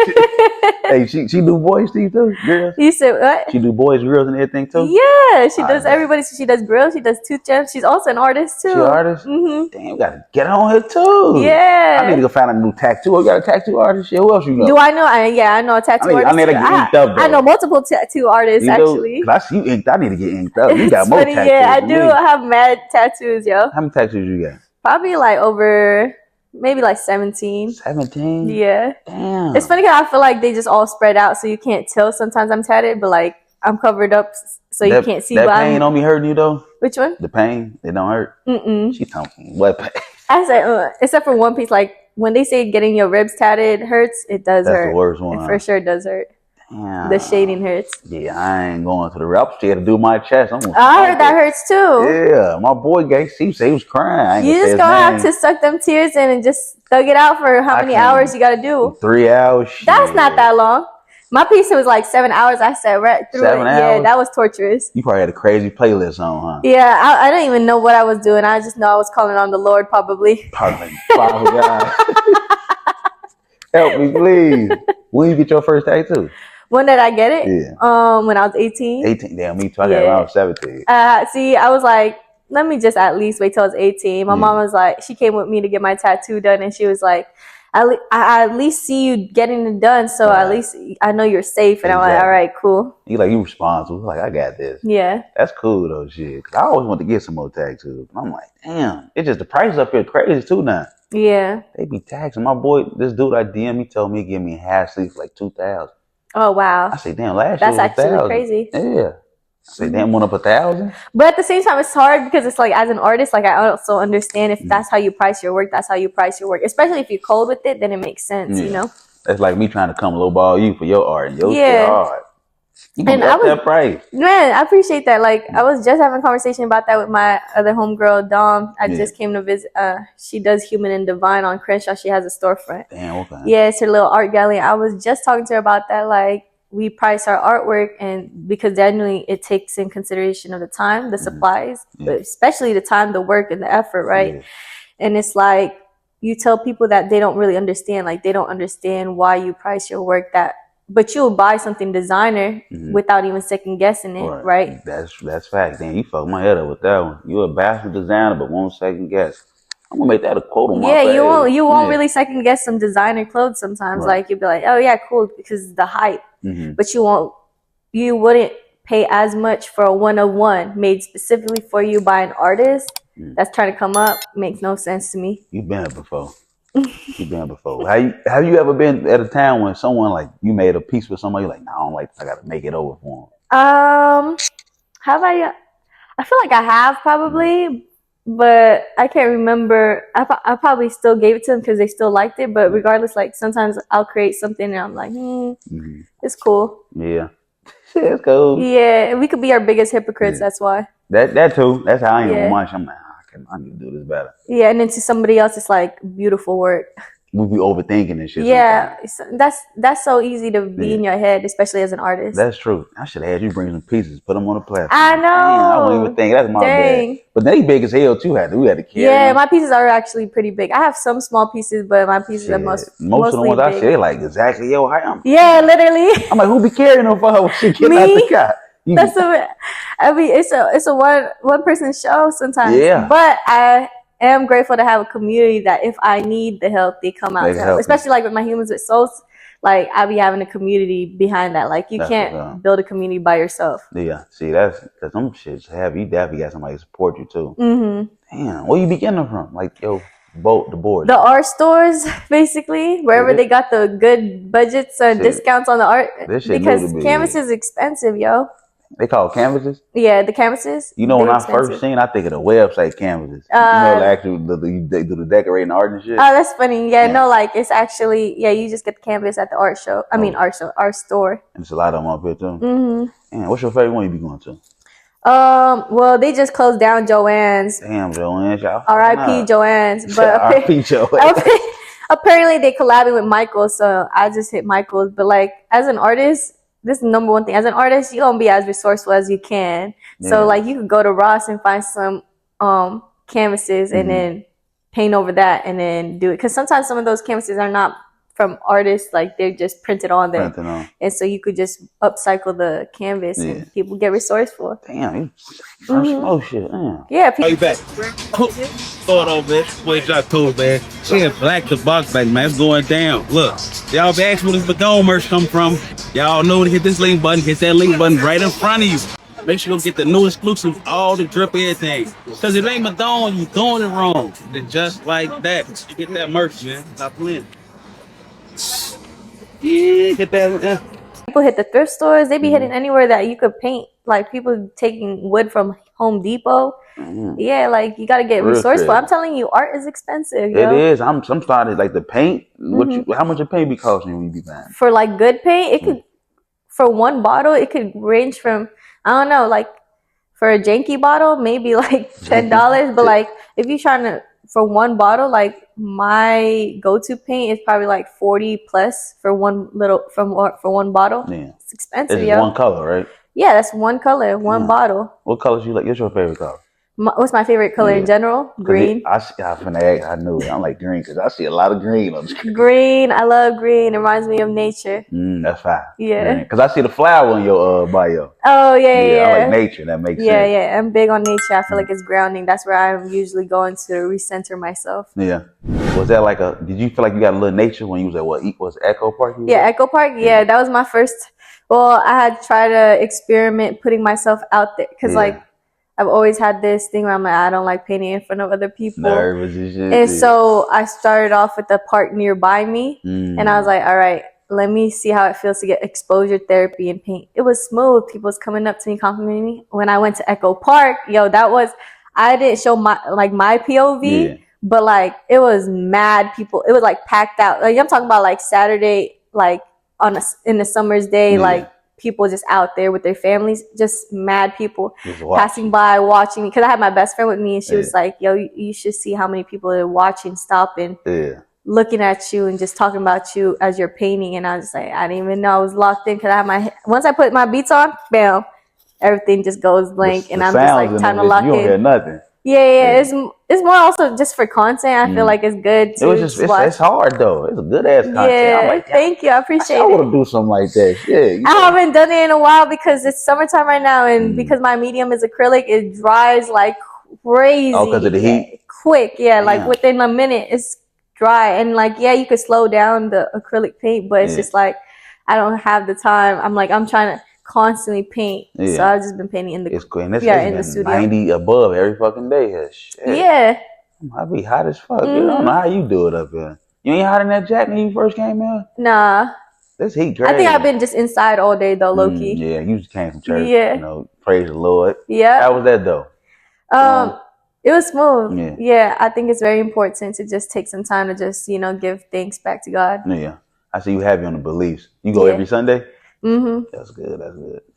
Hey, she do boys' teeth too? Grills? You said what? She do boys' grills and everything too? Yeah, she does everybody. She does grills. She does tooth gems. She's also an artist too. She an artist? Damn, you gotta get on here too. Yeah. I need to go find a new tattoo. You got a tattoo artist? Shit, who else you know? Do I know? I know a tattoo artist. I need to get inked up though. I know multiple tattoo artists actually. I see you inked. I need to get inked up. You got more tattoos. Yeah, I do. I have mad tattoos, yo. How many tattoos you got? Probably like over maybe like 17. 17? Yeah. Damn. It's funny because I feel like they just all spread out, so you can't tell. Sometimes I'm tatted, but like I'm covered up, so you can't see. That pain don't be hurting you though? Which one? The pain? It don't hurt? Mm-mm. She talking what pain? I said, except for one piece, like when they say getting your ribs tatted hurts, it does hurt. That's the worst one. It for sure does hurt. Damn. The shading hurts. Yeah, I ain't going to the rep. I'm scared to do my chest. I heard that hurts too. Yeah, my boy gay, he said he was crying. You just gonna have to suck them tears in and just thug it out for how many hours you gotta do. 3 hours. That's not that long. My piece was like 7 hours. I sat right through 7 it. hours? Yeah, that was torturous. You probably had a crazy playlist on, huh? Yeah, I didn't even know what I was doing. I just know I was calling on the Lord, probably. Father God. Help me, please. When you get your first tattoo? When did I get it? Yeah. When I was 18. 18. Damn, me too. I got around 17. See, I was like, let me just at least wait till I was 18. My mom was like, she came with me to get my tattoo done, and she was like, I at least see you getting it done, so at least I know you're safe. And I'm like, all right, cool. You responsible. Like, I got this. Yeah. That's cool though, shit. Cause I always want to get some more tattoos. I'm like, damn, it's just the prices up here crazy too now. Yeah. They be taxing. My boy, this dude I DM, he told me he give me a half sleeve for like $2,000. Oh wow. I say, damn, last year was actually $1,000. crazy. Yeah. I say, damn, went up $1,000. But at the same time, it's hard because it's like, as an artist, like I also understand if that's how you price your work, that's how you price your work. Especially if you're cold with it, then it makes sense, you know. That's like me trying to come lowball you for your art and your art. And I was that price. Man, I appreciate that. Like I was just having a conversation about that with my other homegirl, Dom. I just came to visit. She does Human and Divine on Crenshaw. She has a storefront. Damn, okay. Yeah, it's her little art gallery. I was just talking to her about that. Like we price our artwork, and because generally it takes in consideration of the time, the supplies, but especially the time, the work, and the effort, right? Yeah. And it's like you tell people that they don't really understand. Like they don't understand why you price your work that. But you'll buy something designer without even second guessing it, right? That's fact. Damn, you fucked my head up with that one. You're a bastard designer, but won't second guess. I'm gonna make that a quote on my page. You won't really second guess some designer clothes sometimes. Like you'll be like, oh yeah, cool, because the hype. But you wouldn't pay as much for a one-of-one made specifically for you by an artist that's trying to come up. Makes no sense to me. You've been here before. You've been before. Have you ever been at a time when someone like you made a piece with somebody like, nah, I don't like this, I gotta make it over for them? Have I? I feel like I have probably, but I can't remember. I probably still gave it to them because they still liked it. But regardless, like sometimes I'll create something and I'm like, it's cool. Yeah, it's cool. Yeah, we could be our biggest hypocrites. That's why. That too. That's how I am with mine. I'm like, I need to do this better. Yeah, and then to somebody else, it's like beautiful work. We be overthinking and shit. Yeah, that's so easy to be in your head, especially as an artist. That's true. I should have had you bring some pieces, put them on the platform. I know. Damn, I wouldn't even think that's my bad. But they big as hell too. We had to carry. Yeah, my pieces are actually pretty big. I have some small pieces, but my pieces are most of the ones I say like exactly your height. Yeah, literally. I'm like, who be carrying them for her when she get out the car? It's a one person show sometimes. Yeah. But I am grateful to have a community that if I need the help, they come out to help. Especially like with my Humans with Souls, like I be having a community behind that. Like you can't build a community by yourself. Yeah. See, that's some shit's heavy. You definitely got somebody to support you too. Damn, where you be getting them from? Like the board. The art stores, basically, wherever they got the good budgets or discounts on the art. Because canvas is expensive, yo. They call canvases? Yeah, the canvases. You know, when I first seen, I think of the website canvases. They do the decorating art and shit. Oh, that's funny. Yeah, no, like it's actually, you just get the canvas at the art show. I mean, art store. And there's a lot of them up here too. Man, what's your favorite one you be going to? Well, they just closed down Joanne's. Damn, Joanne's, y'all. R.I.P. Joanne's. But R.I.P. Joanne's. Apparently, they collabing with Michael, so I just hit Michael's. But like, as an artist, this is the number one thing. As an artist, you're gonna be as resourceful as you can. Yeah. So like you could go to Ross and find some canvases and then paint over that and then do it. Because sometimes some of those canvases are not from artists, like they're just printed on there. And so you could just upcycle the canvas and people get resourceful. Damn, oh shit. Damn. Yeah. Are you back? Thought on, man. Boy, JOCTOBER, man. She black the box back, man. It's going down. Look, y'all be asking where this Madone merch come from. Y'all know to hit this link button. Hit that link button right in front of you. Make sure you get the new exclusive, all the drip, everything. Because if it ain't Madone, you doing it wrong. And just like that, you get that merch, man. Stop playing. Yeah, get that. People hit the thrift stores. They be hitting anywhere that you could paint. Like people taking wood from Home Depot Yeah, like you gotta get resourceful. I'm telling you, art is expensive. It is. I'm starting like the paint. How much a paint be costing when you be buying? For like good paint, it could for one bottle, it could range from I don't know, like for a janky bottle, maybe like $10. But like if you're trying to for one bottle, like my go-to paint is probably like 40 plus for one bottle. Yeah, it's expensive. It's one color, right? Yeah, that's one color, one bottle. What colors you like? What's your favorite color? What's my favorite color in general? Green. I knew it. I'm like green because I see a lot of green on the screen. Green. I love green. It reminds me of nature. That's fine. Yeah. Because I see the flower in your bio. Oh, yeah. I like nature. That makes sense. Yeah. I'm big on nature. I feel like it's grounding. That's where I'm usually going to recenter myself. Yeah. Was that like did you feel like you got a little nature when you was at was it Echo Park? Echo Park. Yeah, that was my first. Well, I had tried to experiment putting myself out there because like, I've always had this thing where I'm like, I don't like painting in front of other people. Nervous and shit. And so I started off with the park nearby me. And I was like, all right, let me see how it feels to get exposure therapy and paint. It was smooth. People was coming up to me, complimenting me. When I went to Echo Park, I didn't show my POV, but like it was mad people. It was like packed out. Like I'm talking about like Saturday, like in the summer's day, like people just out there with their families, just mad people passing by, watching me. Because I had my best friend with me, and she was like, yo, you should see how many people are watching, stopping, looking at you, and just talking about you as you're painting. And I was like, I didn't even know I was locked in because once I put my beats on, bam, everything just goes blank. And I'm just like, time to lock in. You don't hear nothing. Yeah. It's more also just for content. I feel like it's good to it's hard though. It's a good ass content. Yeah, I'm like, thank you. I appreciate it. I want to do something like that. Yeah, I haven't done it in a while because it's summertime right now, and because my medium is acrylic, it dries like crazy. Oh, because of the heat? Quick, like within a minute, it's dry. And like, you could slow down the acrylic paint, but it's just like, I don't have the time. I'm trying to constantly paint. So I've just been painting in the in the studio. 90 above every fucking day. Shit. Yeah. I be hot as fuck. You don't know how you do it up here. You ain't hot in that jacket when you first came in? Nah. This heat crazy. I think I've been just inside all day though, low key. Yeah, you just came from church. Yeah. You know, praise the Lord. Yeah. How was that though? It was smooth. Yeah, I think it's very important to just take some time to just, give thanks back to God. Yeah. I see you happy on the beliefs. You go every Sunday? That's good.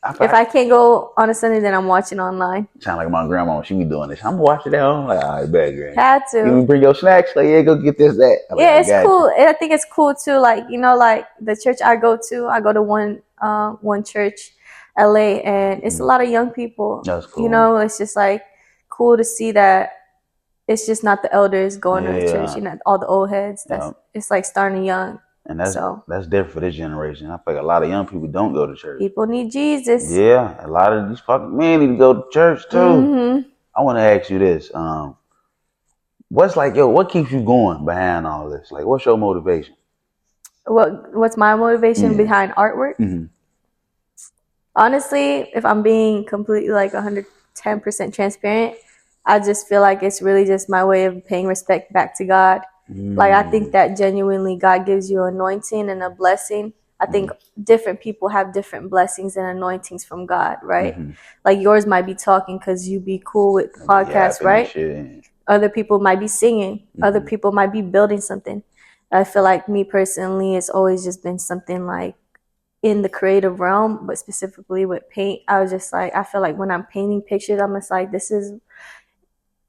If I can't go on a Sunday, then I'm watching online. Sound like my grandma. She be doing this. I'm watching that. I'm like, all right, bad girl. Had to. You bring your snacks. Like, go get this, that. It's cool. I think it's cool too. Like, like the church I go to one church, LA, and it's a lot of young people. That's cool. It's just like cool to see that it's just not the elders going to the church, all the old heads. It's like starting young. And that's different for this generation. I feel like a lot of young people don't go to church. People need Jesus. Yeah, a lot of these fucking men need to go to church too. I want to ask you this: what keeps you going behind all this? Like, what's your motivation? What's my motivation behind artwork? Honestly, if I'm being completely like 110% transparent, I just feel like it's really just my way of paying respect back to God. Like, I think that genuinely God gives you anointing and a blessing. I think different people have different blessings and anointings from God, right? Like yours might be talking because you be cool with the podcast, right? Other people might be singing. Other people might be building something. I feel like me personally, it's always just been something like in the creative realm, but specifically with paint. I was just like, I feel like when I'm painting pictures, I'm just like, this is...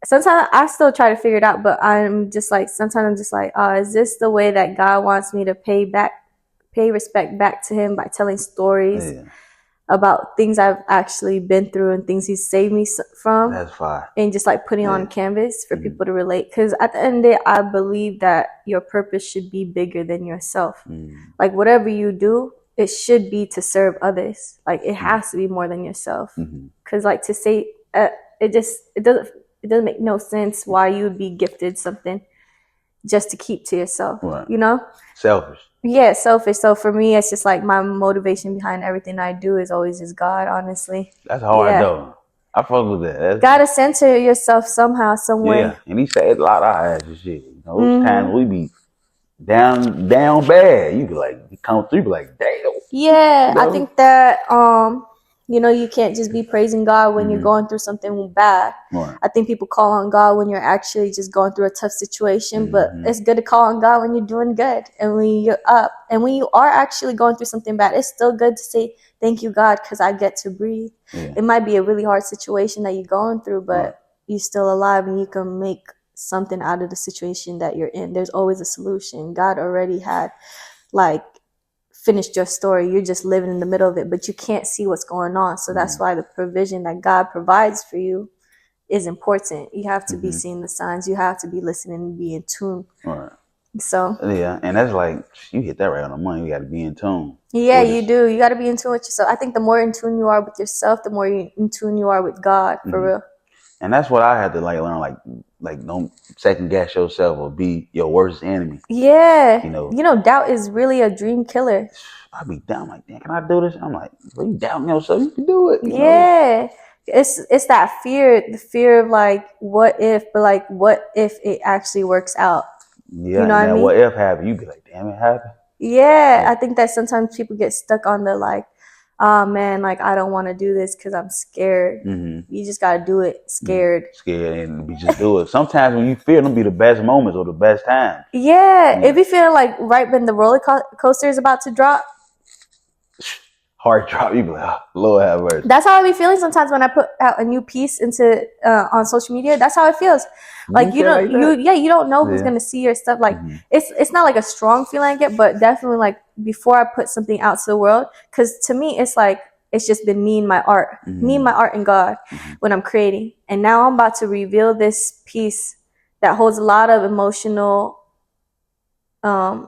Sometimes I still try to figure it out, but sometimes I'm just like, is this the way that God wants me to pay respect back to him by telling stories about things I've actually been through and things he's saved me from? That's fine. And just like putting on canvas for people to relate. Because at the end of the day, I believe that your purpose should be bigger than yourself. Like whatever you do, it should be to serve others. Like it has to be more than yourself. Because like to say, it doesn't make no sense why you would be gifted something just to keep to yourself, Selfish. Yeah, selfish. So for me, it's just like my motivation behind everything I do is always just God, honestly. That's hard though. I fuck with that. Gotta center yourself somehow, some way. Yeah, and he said a lot of our ass and shit. Times we be down bad. You be like, you come through, be like, damn. Yeah, I think that, You know, you can't just be praising God when you're going through something bad. Right. I think people call on God when you're actually just going through a tough situation, but it's good to call on God when you're doing good and when you're up. And when you are actually going through something bad, it's still good to say, thank you, God, because I get to breathe. Yeah. It might be a really hard situation that you're going through, but you're still alive and you can make something out of the situation that you're in. There's always a solution. God already had like finished your story. You're just living in the middle of it, but you can't see what's going on. So that's why the provision that God provides for you is important. You have to be seeing the signs. You have to be listening and be in tune. Right. So yeah, and that's like, you hit that right on the money. You got to be in tune. Yeah, you do. You got to be in tune with yourself. I think the more in tune you are with yourself, the more in tune you are with God, for real. And that's what I had to like learn. Like don't second guess yourself or be your worst enemy. Yeah. You know, doubt is really a dream killer. I be down like, damn, can I do this? I'm like, well, you doubting yourself, you can do it. You know? It's that fear, the fear of like, what if, but like, what if it actually works out? Yeah, you know what I mean? What if happened? You be like, damn, it happened. Yeah, I think that sometimes people get stuck on the like, oh man, like I don't want to do this because I'm scared. You just gotta do it scared. Scared, and we just do it. Sometimes when you fear them, be the best moments or the best times. Yeah, if you feel like right when the roller coaster is about to drop, heart drop, you be like, oh, Lord have mercy. That's how I be feeling sometimes when I put out a new piece into on social media. That's how it feels. Like you don't, you don't know who's gonna see your stuff. Like it's not like a strong feeling I get, but definitely like before I put something out to the world, because to me it's like it's just been me and my art, me and my art and God when I'm creating. And now I'm about to reveal this piece that holds a lot of emotional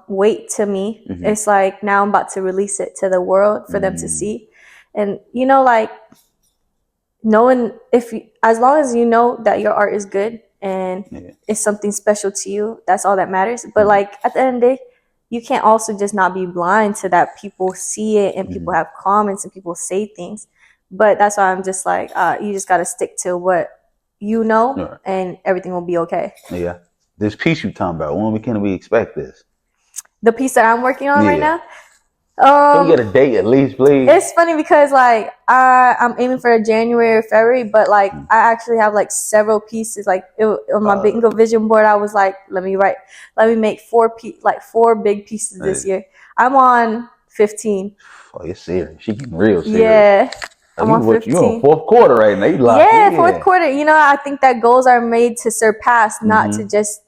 weight to me. It's like now I'm about to release it to the world for them to see. And you know, like knowing as long as you know that your art is good and it's something special to you, that's all that matters. But like at the end of the day, you can't also just not be blind to that people see it and people have comments and people say things. But that's why I'm just like, you just got to stick to what you know and everything will be okay. Yeah. This piece you talking about, when can we expect this? The piece that I'm working on right now? Can we get a date at least, please? It's funny because like I'm aiming for a January or February, but like I actually have like several pieces. Like on my bingo vision board, I was like, let me make four big pieces this year. I'm on 15. Oh, you're serious. She getting real serious. Yeah. I'm on 15. You're on fourth quarter right now. You locked in. Fourth quarter. You know, I think that goals are made to surpass, not to just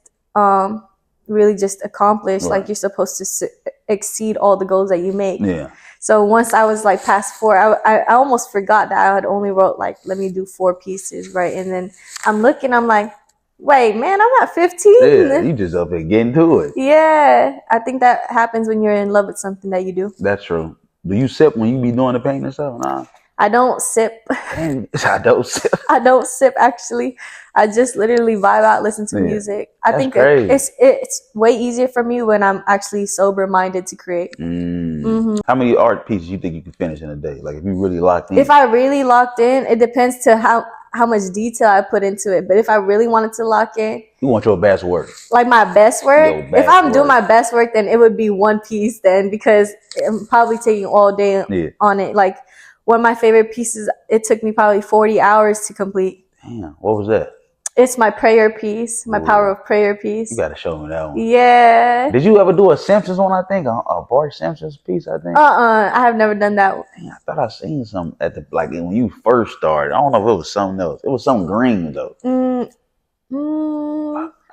really just accomplish. Like you're supposed to exceed all the goals that you make. Yeah. So once I was like past 4, I almost forgot that I had only wrote like, let me do 4 pieces, right? And then I'm looking, I'm like, wait, man, I'm at 15. Yeah, you just up there getting to it. Yeah, I think that happens when you're in love with something that you do. That's true. Do you sip when you be doing the painting and stuff? Nah. I don't sip. I don't sip. I don't sip, actually. I just literally vibe out, listen to music. I think it's way easier for me when I'm actually sober-minded to create. How many art pieces you think you can finish in a day? Like if you really locked in? If I really locked in, it depends to how much detail I put into it. But if I really wanted to lock in, you want your best work. Like my best work? If I'm doing my best work, then it would be one piece then, because I'm probably taking all day on it. Like one of my favorite pieces, it took me probably 40 hours to complete. Damn, what was that? It's my prayer piece, my Power of Prayer piece. You got to show me that one. Yeah. Did you ever do a Simpsons one, I think? A Bart Simpson's piece, I think? I have never done that one. Dang, I thought I seen something at the, like when you first started. I don't know if it was something else. It was something green, though.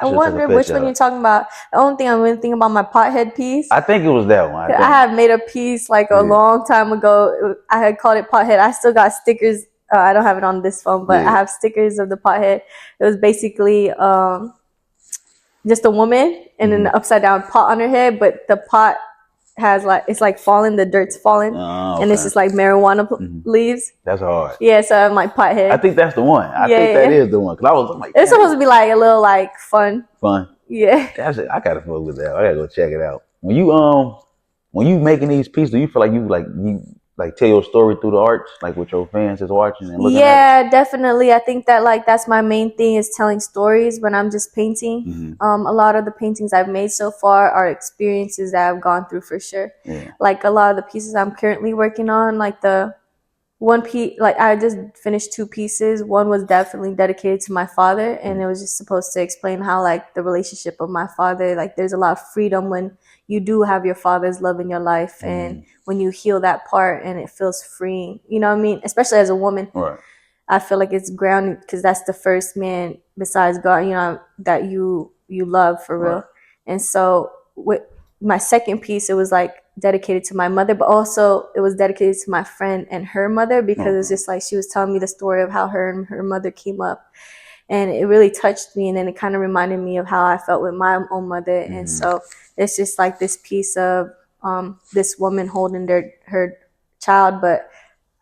I wonder which one you're talking about. The only thing I'm really thinking about my pothead piece. I think it was that one. I had made a piece like a long time ago. I had called it Pothead. I still got stickers. I don't have it on this phone, but I have stickers of the pothead. It was basically just a woman and an upside down pot on her head, but the pot has like, it's like falling, the dirt's falling, and it's just like marijuana leaves. That's hard. Yeah, so I'm like pothead. I think that's the one. I think that is the one. Cause I was like, it's supposed to be like a little like fun. Yeah. That's it. I gotta fuck with that. I gotta go check it out. When you making these pieces, do you feel like you tell your story through the arts, like with your fans that's watching and looking at it? Definitely. I think that like that's my main thing, is telling stories when I'm just painting. A lot of the paintings I've made so far are experiences that I've gone through, for sure. Like a lot of the pieces I'm currently working on, like the one piece, like I just finished 2 pieces. One was definitely dedicated to my father, and it was just supposed to explain how like the relationship of my father, like there's a lot of freedom when you do have your father's love in your life, and when you heal that part, and it feels freeing. You know what I mean? Especially as a woman, Right. I feel like it's grounded because that's the first man besides God, you know, that you love for real. Right. And so with my second piece, it was like dedicated to my mother, but also it was dedicated to my friend and her mother, because it's just like she was telling me the story of how her and her mother came up, and it really touched me, and then it kind of reminded me of how I felt with my own mother. And so it's just like this piece of this woman holding her child, but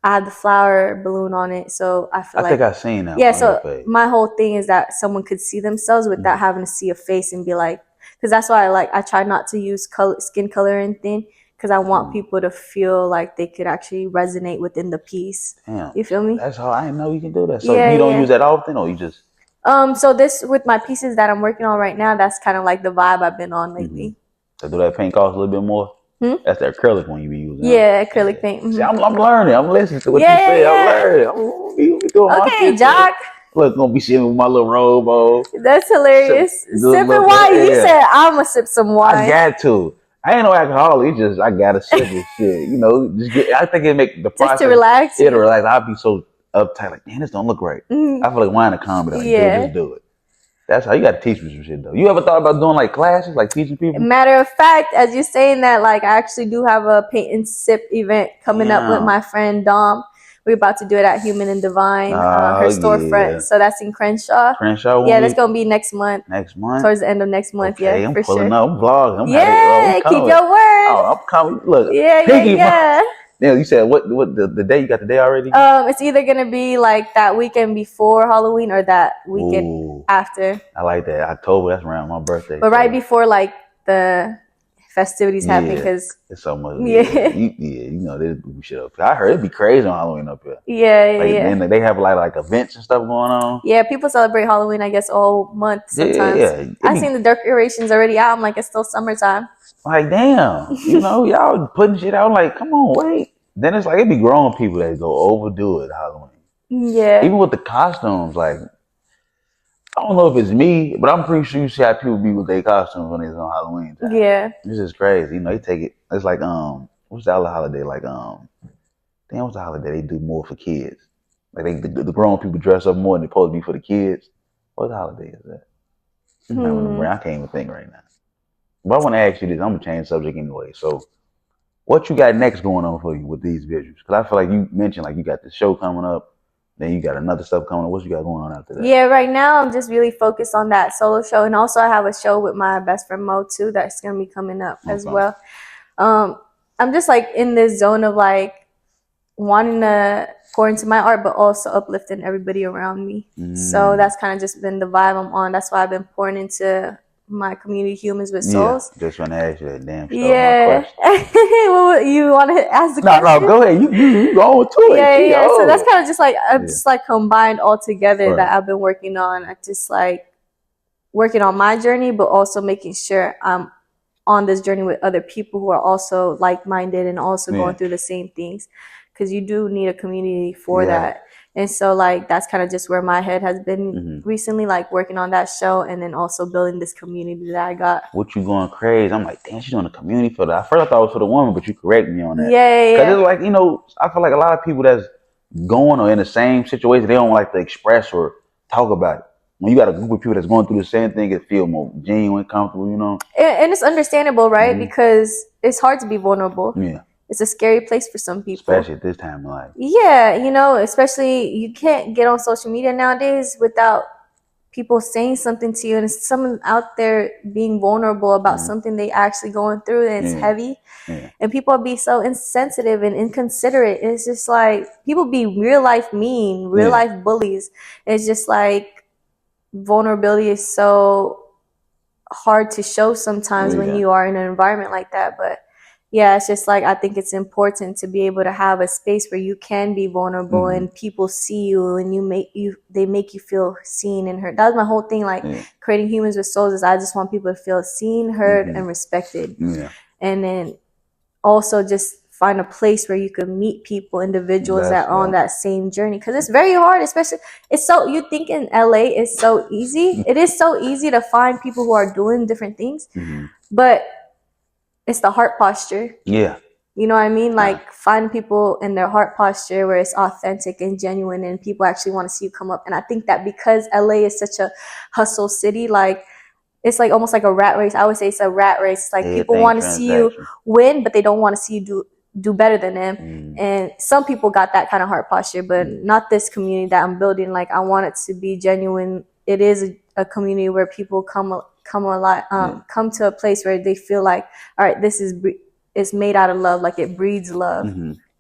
I had the flower balloon on it, so I feel I like think I've seen that. yeah. So my whole thing is that someone could see themselves without having to see a face and be like, because that's why I try not to use skin color and thing, because I want people to feel like they could actually resonate within the piece. Damn. You feel me? That's how I didn't know you can do that. So Yeah, you don't use that often, or you just so this with my pieces that I'm working on right now, that's kind of like the vibe I've been on lately. So do that paint cost a little bit more? That's the acrylic one you be using. Yeah, acrylic paint. See, I'm learning. I'm listening to what you say. I'm learning. I'm be doing my Okay, shit, Jock. Look, gonna be sitting with my little robe on. That's hilarious. Sipping wine. You said I'm gonna sip some wine. I got to. I ain't no alcoholic. It's just I gotta sip this shit. You know, I think it make the process just to relax. Yeah, to relax. I'll be so uptight, like, man, this don't look right. I feel like wine and comedy. Like, dude, just do it. That's how you got to teach me some shit, though. You ever thought about doing like classes, like teaching people? Matter of fact, as you're saying that, like I actually do have a paint and sip event coming up with my friend Dom. We're about to do it at Human and Divine, her storefront. Yeah. So that's in Crenshaw. Yeah, that's gonna be next month. Next month, towards the end of next month. Okay, yeah, I'm for pulling sure. up, I'm vlogging. I'm keep your word. Oh, I'm coming. Look, Yeah. Yeah, you said what the day? You got the day already? It's either gonna be like that weekend before Halloween or that weekend after. I like that. October, that's around my birthday. But right before like the festivities happen, because it's so much. You know they do shit up here. I heard it'd be crazy on Halloween up here. Yeah. And they have like events and stuff going on. Yeah, people celebrate Halloween, I guess, all month sometimes. Yeah. I've seen the decorations already out. I'm like, it's still summertime. Like, damn, y'all putting shit out. Like, come on, wait. Then it's like it be grown people that go overdo it Halloween. Yeah. Even with the costumes, like, I don't know if it's me, but I'm pretty sure you see how people be with their costumes when it's on Halloween time. Yeah. This is crazy. They take it. It's like what's the other holiday? Like what's the holiday they do more for kids? Like the grown people dress up more than they're supposed to be for the kids. What holiday is that? I can't even think right now. But I want to ask you this. I'm gonna change the subject anyway. So, what you got next going on for you with these visuals? Because I feel like you mentioned like you got the show coming up, then you got another stuff coming up. What you got going on after that? Yeah, right now I'm just really focused on that solo show, and also I have a show with my best friend Mo too that's gonna be coming up as well. I'm just like in this zone of like wanting to pour into my art, but also uplifting everybody around me. So that's kind of just been the vibe I'm on. That's why I've been pouring into my community, Humans with Souls. Just want to ask you that damn stuff. Yeah. You want to ask the question? No, go ahead. You go to it. Yeah. So that's kind of just like just like combined all together that I've been working on. I just like working on my journey, but also making sure I'm on this journey with other people who are also like-minded and also going through the same things, because you do need a community for that. And so like that's kind of just where my head has been recently, like working on that show and then also building this community that I got. What you going crazy? I'm like, damn, she's doing a community for that. At first I thought it was for the woman, but you correct me on that. Yeah. Because it's like, I feel like a lot of people that's going or in the same situation, they don't like to express or talk about it. When you got a group of people that's going through the same thing, it feel more genuine, comfortable, And it's understandable, right? Because it's hard to be vulnerable. Yeah. It's a scary place for some people. Especially at this time of life. Yeah, especially you can't get on social media nowadays without people saying something to you, and it's someone out there being vulnerable about something they actually going through, and it's heavy. And people be so insensitive and inconsiderate. It's just like people be real life mean, real life bullies. It's just like vulnerability is so hard to show sometimes when you are in an environment like that. But yeah, it's just like I think it's important to be able to have a space where you can be vulnerable and people see you and they make you feel seen and heard. That was my whole thing, like creating Humans with Souls, is I just want people to feel seen, heard, and respected. And then also just find a place where you can meet people, individuals that are on that same journey, because it's very hard. Especially, it's so, you think in LA it's so easy. It is so easy to find people who are doing different things, but it's the heart posture. You know what I mean? Like, find people in their heart posture where it's authentic and genuine and people actually want to see you come up. And I think that because LA is such a hustle city, like, it's like almost like a rat race. I would say it's a rat race. Like, people want to see you win, but they don't want to see you do better than them. And some people got that kind of heart posture, but not this community that I'm building. Like, I want it to be genuine. It is a community where people come to a place where they feel like, all right, this is it's made out of love. Like, it breeds love.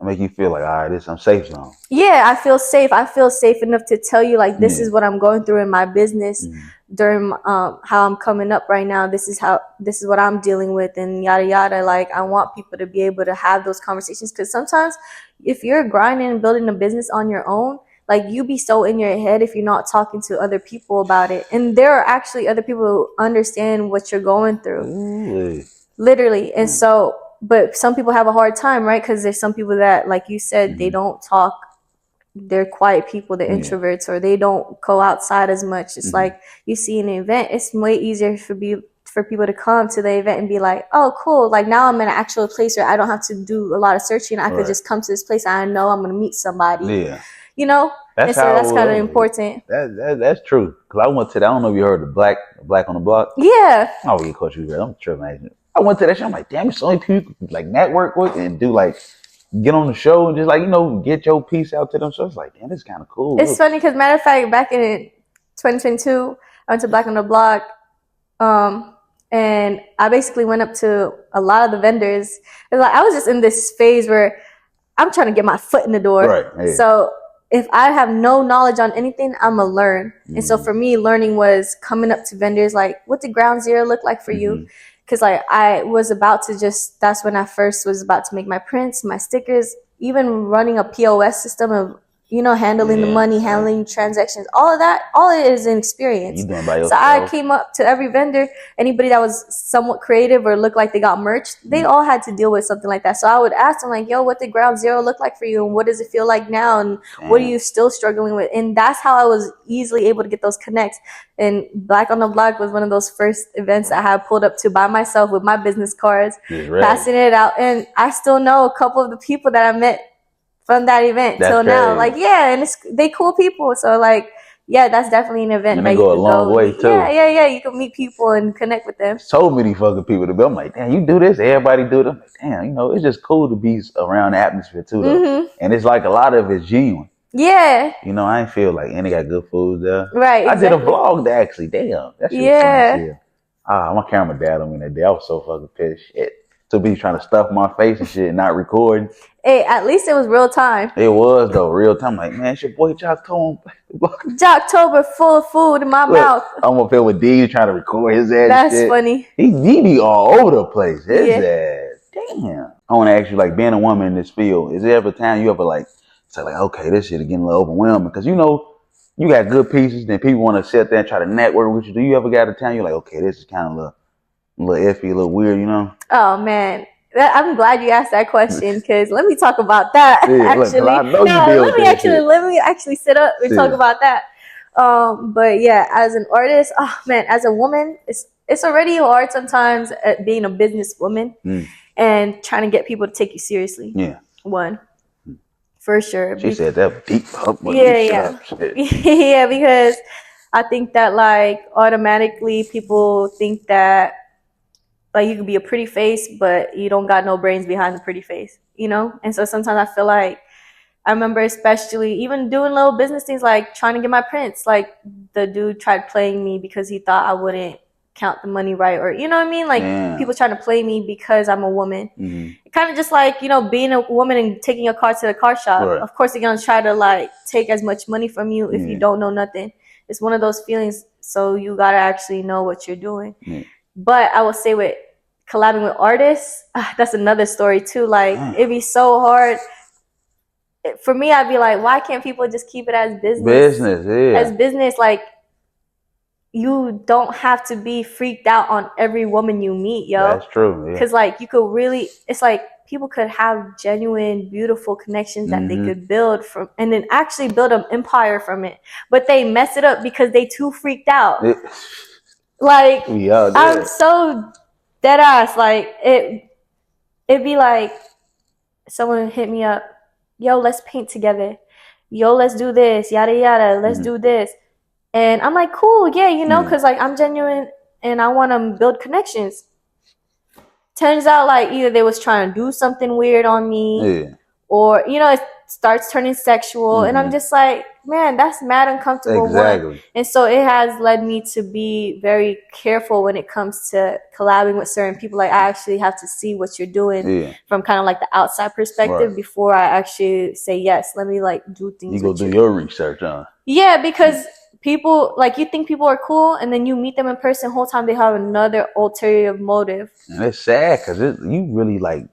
Make you feel like, all right, I'm safe zone. Yeah, I feel safe. I feel safe enough to tell you, like, this is what I'm going through in my business during how I'm coming up right now. This is what I'm dealing with, and yada yada. Like, I want people to be able to have those conversations, because sometimes if you're grinding and building a business on your own, like, you be so in your head if you're not talking to other people about it. And there are actually other people who understand what you're going through. Literally. And so, but some people have a hard time, right? Because there's some people that, like you said, they don't talk. They're quiet people, they're introverts, or they don't go outside as much. It's like, you see an event, it's way easier for people to come to the event and be like, oh, cool. Like, now I'm in an actual place where I don't have to do a lot of searching. I could just come to this place. I know I'm going to meet somebody. You know? That's kind of important. That's true. Because I went to that, I don't know if you heard of Black on the Block. Yeah. Oh, yeah, Coach, I'm tripping. I went to that show. I'm like, damn, it's only people like network with and do like get on the show and just like, you know, get your piece out to them. So it's like, damn, this is kind of cool. It's funny because, matter of fact, back in 2022, I went to Black on the Block, and I basically went up to a lot of the vendors. It was like, I was just in this phase where I'm trying to get my foot in the door. Right. Hey. So if I have no knowledge on anything, I'm gonna learn. And so for me, learning was coming up to vendors like, what did Ground Zero look like for you? Because like, I was about to that's when I first was about to make my prints, my stickers, even running a POS system of, you know, handling the money, handling transactions, all of that, all it is an experience. You doing by yourself. So I came up to every vendor, anybody that was somewhat creative or looked like they got merch, they all had to deal with something like that. So I would ask them like, yo, what did Ground Zero look like for you? And what does it feel like now? And what are you still struggling with? And that's how I was easily able to get those connects. And Black on the Block was one of those first events I had pulled up to by myself with my business cards, passing it out. And I still know a couple of the people that I met from that event till now. Like, yeah, and they cool people. So like, yeah, that's definitely an event. And they go a long way too. Yeah. You can meet people and connect with them. So many fucking people to be. I'm like, damn, you do this, everybody do it. I'm like, damn, you know, it's just cool to be around the atmosphere too, though. And it's like a lot of it's genuine. Yeah. You know, I ain't feel like, and they got good food there. Right. Exactly. I did a vlog there actually. Damn. That shit was fun. My camera died on me that day. I was so fucking pissed. Shit. To be trying to stuff my face and shit and not recording. Hey, at least it was real time. It was though, real time. Like, man, it's your boy JOCTOBER. JOCTOBER full of food in my mouth. I'm up here with D trying to record his ass. That's funny. He be all over the place. His ass. Damn. I want to ask you, like, being a woman in this field, is there ever a time you ever like say like, okay, this shit is getting a little overwhelming? Because you know, you got good pieces, then people want to sit there and try to network with you. Do you ever got a time you're like, okay, this is kind of a little iffy, a little weird, you know? Oh man, I'm glad you asked that question, because let me talk about that. Actually, let me actually sit up and talk about that. But yeah, as an artist, oh man, as a woman, it's already hard sometimes at being a businesswoman and trying to get people to take you seriously. Yeah, one for sure. She said that deep up. Yeah, yeah, because I think that like automatically people think that like you could be a pretty face, but you don't got no brains behind the pretty face, you know? And so sometimes I feel like, I remember especially even doing little business things like trying to get my prints. Like the dude tried playing me because he thought I wouldn't count the money right, or you know what I mean? Like people trying to play me because I'm a woman. It kind of just like, you know, being a woman and taking your car to the car shop. Right. Of course they're going to try to like take as much money from you if you don't know nothing. It's one of those feelings. So you got to actually know what you're doing. But I will say with collabing with artists, that's another story too. Like it'd be so hard. For me, I'd be like, why can't people just keep it as business? As business, like you don't have to be freaked out on every woman you meet, yo. That's true. Because like you could really, it's like people could have genuine, beautiful connections that they could build from, and then actually build an empire from it. But they mess it up because they too freaked out. Like, I'm so dead ass. Like, it'd be like someone hit me up, yo, let's paint together. Yo, let's do this, yada yada. Let's do this. And I'm like, cool, yeah, you know, because like I'm genuine and I want to build connections. Turns out like either they was trying to do something weird on me, or you know, it starts turning sexual, and I'm just like, man, that's mad uncomfortable. One. And so it has led me to be very careful when it comes to collabing with certain people. Like I actually have to see what you're doing from kind of like the outside perspective before I actually say yes. Let me like do things. You go do your research, huh? Yeah, because people, like, you think people are cool, and then you meet them in person, the whole time they have another ulterior motive. And it's sad because you really like,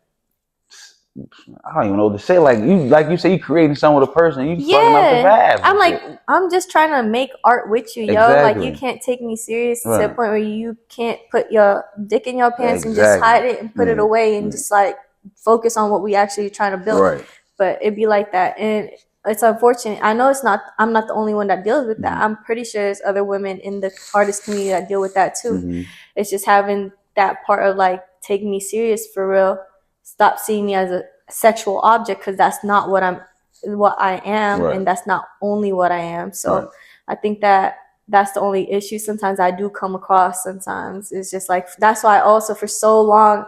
I don't even know what to say. Like you say, you creating something with a person, you fucking up the vibe. I'm like, I'm just trying to make art with you, yo. Like you can't take me serious to the point where you can't put your dick in your pants and just hide it and put it away and just like focus on what we actually trying to build. But it'd be like that, and it's unfortunate. I know I'm not the only one that deals with that. I'm pretty sure there's other women in the artist community that deal with that too. It's just having that part of like, take me serious for real. Stop seeing me as a sexual object, because that's not what I am, and that's not only what I am. So I think that's the only issue sometimes I do come across. Sometimes it's just like, that's why also for so long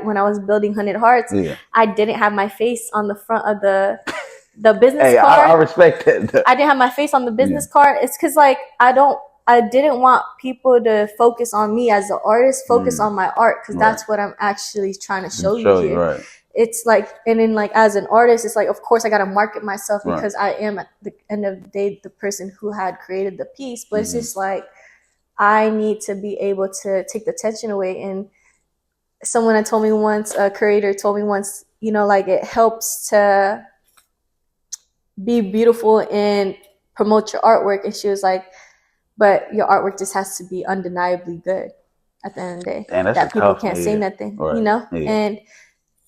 when I was building 100 Hearts, I didn't have my face on the front of the business card. I respect that. I didn't have my face on the business card. It's because like I didn't want people to focus on me as an artist, focus on my art, because that's what I'm actually trying to show you here. It's like, and then like as an artist, it's like, of course I got to market myself because I am at the end of the day the person who had created the piece. But it's just like, I need to be able to take the tension away. And someone had told me once, a curator told me once, you know, like it helps to be beautiful and promote your artwork. And she was like, but your artwork just has to be undeniably good at the end of the day. That people can't say nothing, you know? And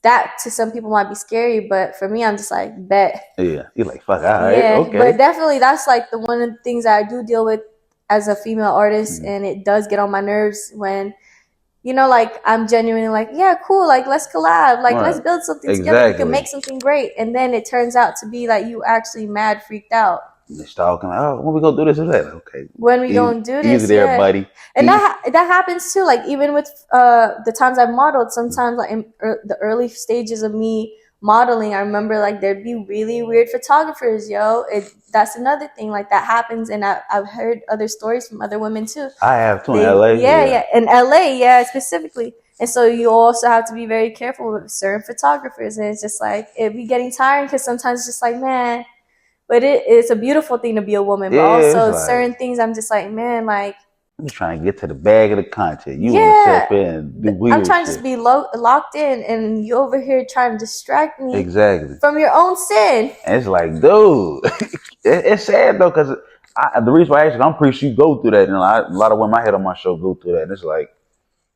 that to some people might be scary, but for me, I'm just like, bet. Yeah, you're like, fuck, all right, okay. But definitely that's like one of the things that I do deal with as a female artist, and it does get on my nerves when, you know, like I'm genuinely like, yeah, cool, like let's collab, like let's build something together, we can make something great, and then it turns out to be like you actually mad freaked out. They're talking, oh, when we gonna do this or that? Okay, when we gonna do this? Easy there, buddy. And that happens too. Like even with the times I've modeled, sometimes like in the early stages of me modeling, I remember like there'd be really weird photographers, yo. That's another thing, like that happens, and I've heard other stories from other women too. I have too in LA. Yeah, in LA, specifically. And so you also have to be very careful with certain photographers, and it's just like it'd be getting tiring because sometimes it's just like, man. But it's a beautiful thing to be a woman, but also certain things I'm just like, man, like I'm trying to get to the bag of the content. You want to step in and do weird I'm trying shit. to just be locked in, and you over here trying to distract me from your own sin. And it's like, dude, it's sad though, because the reason why I asked, I'm pretty sure you go through that, and a lot of women I had on my show go through that, and it's like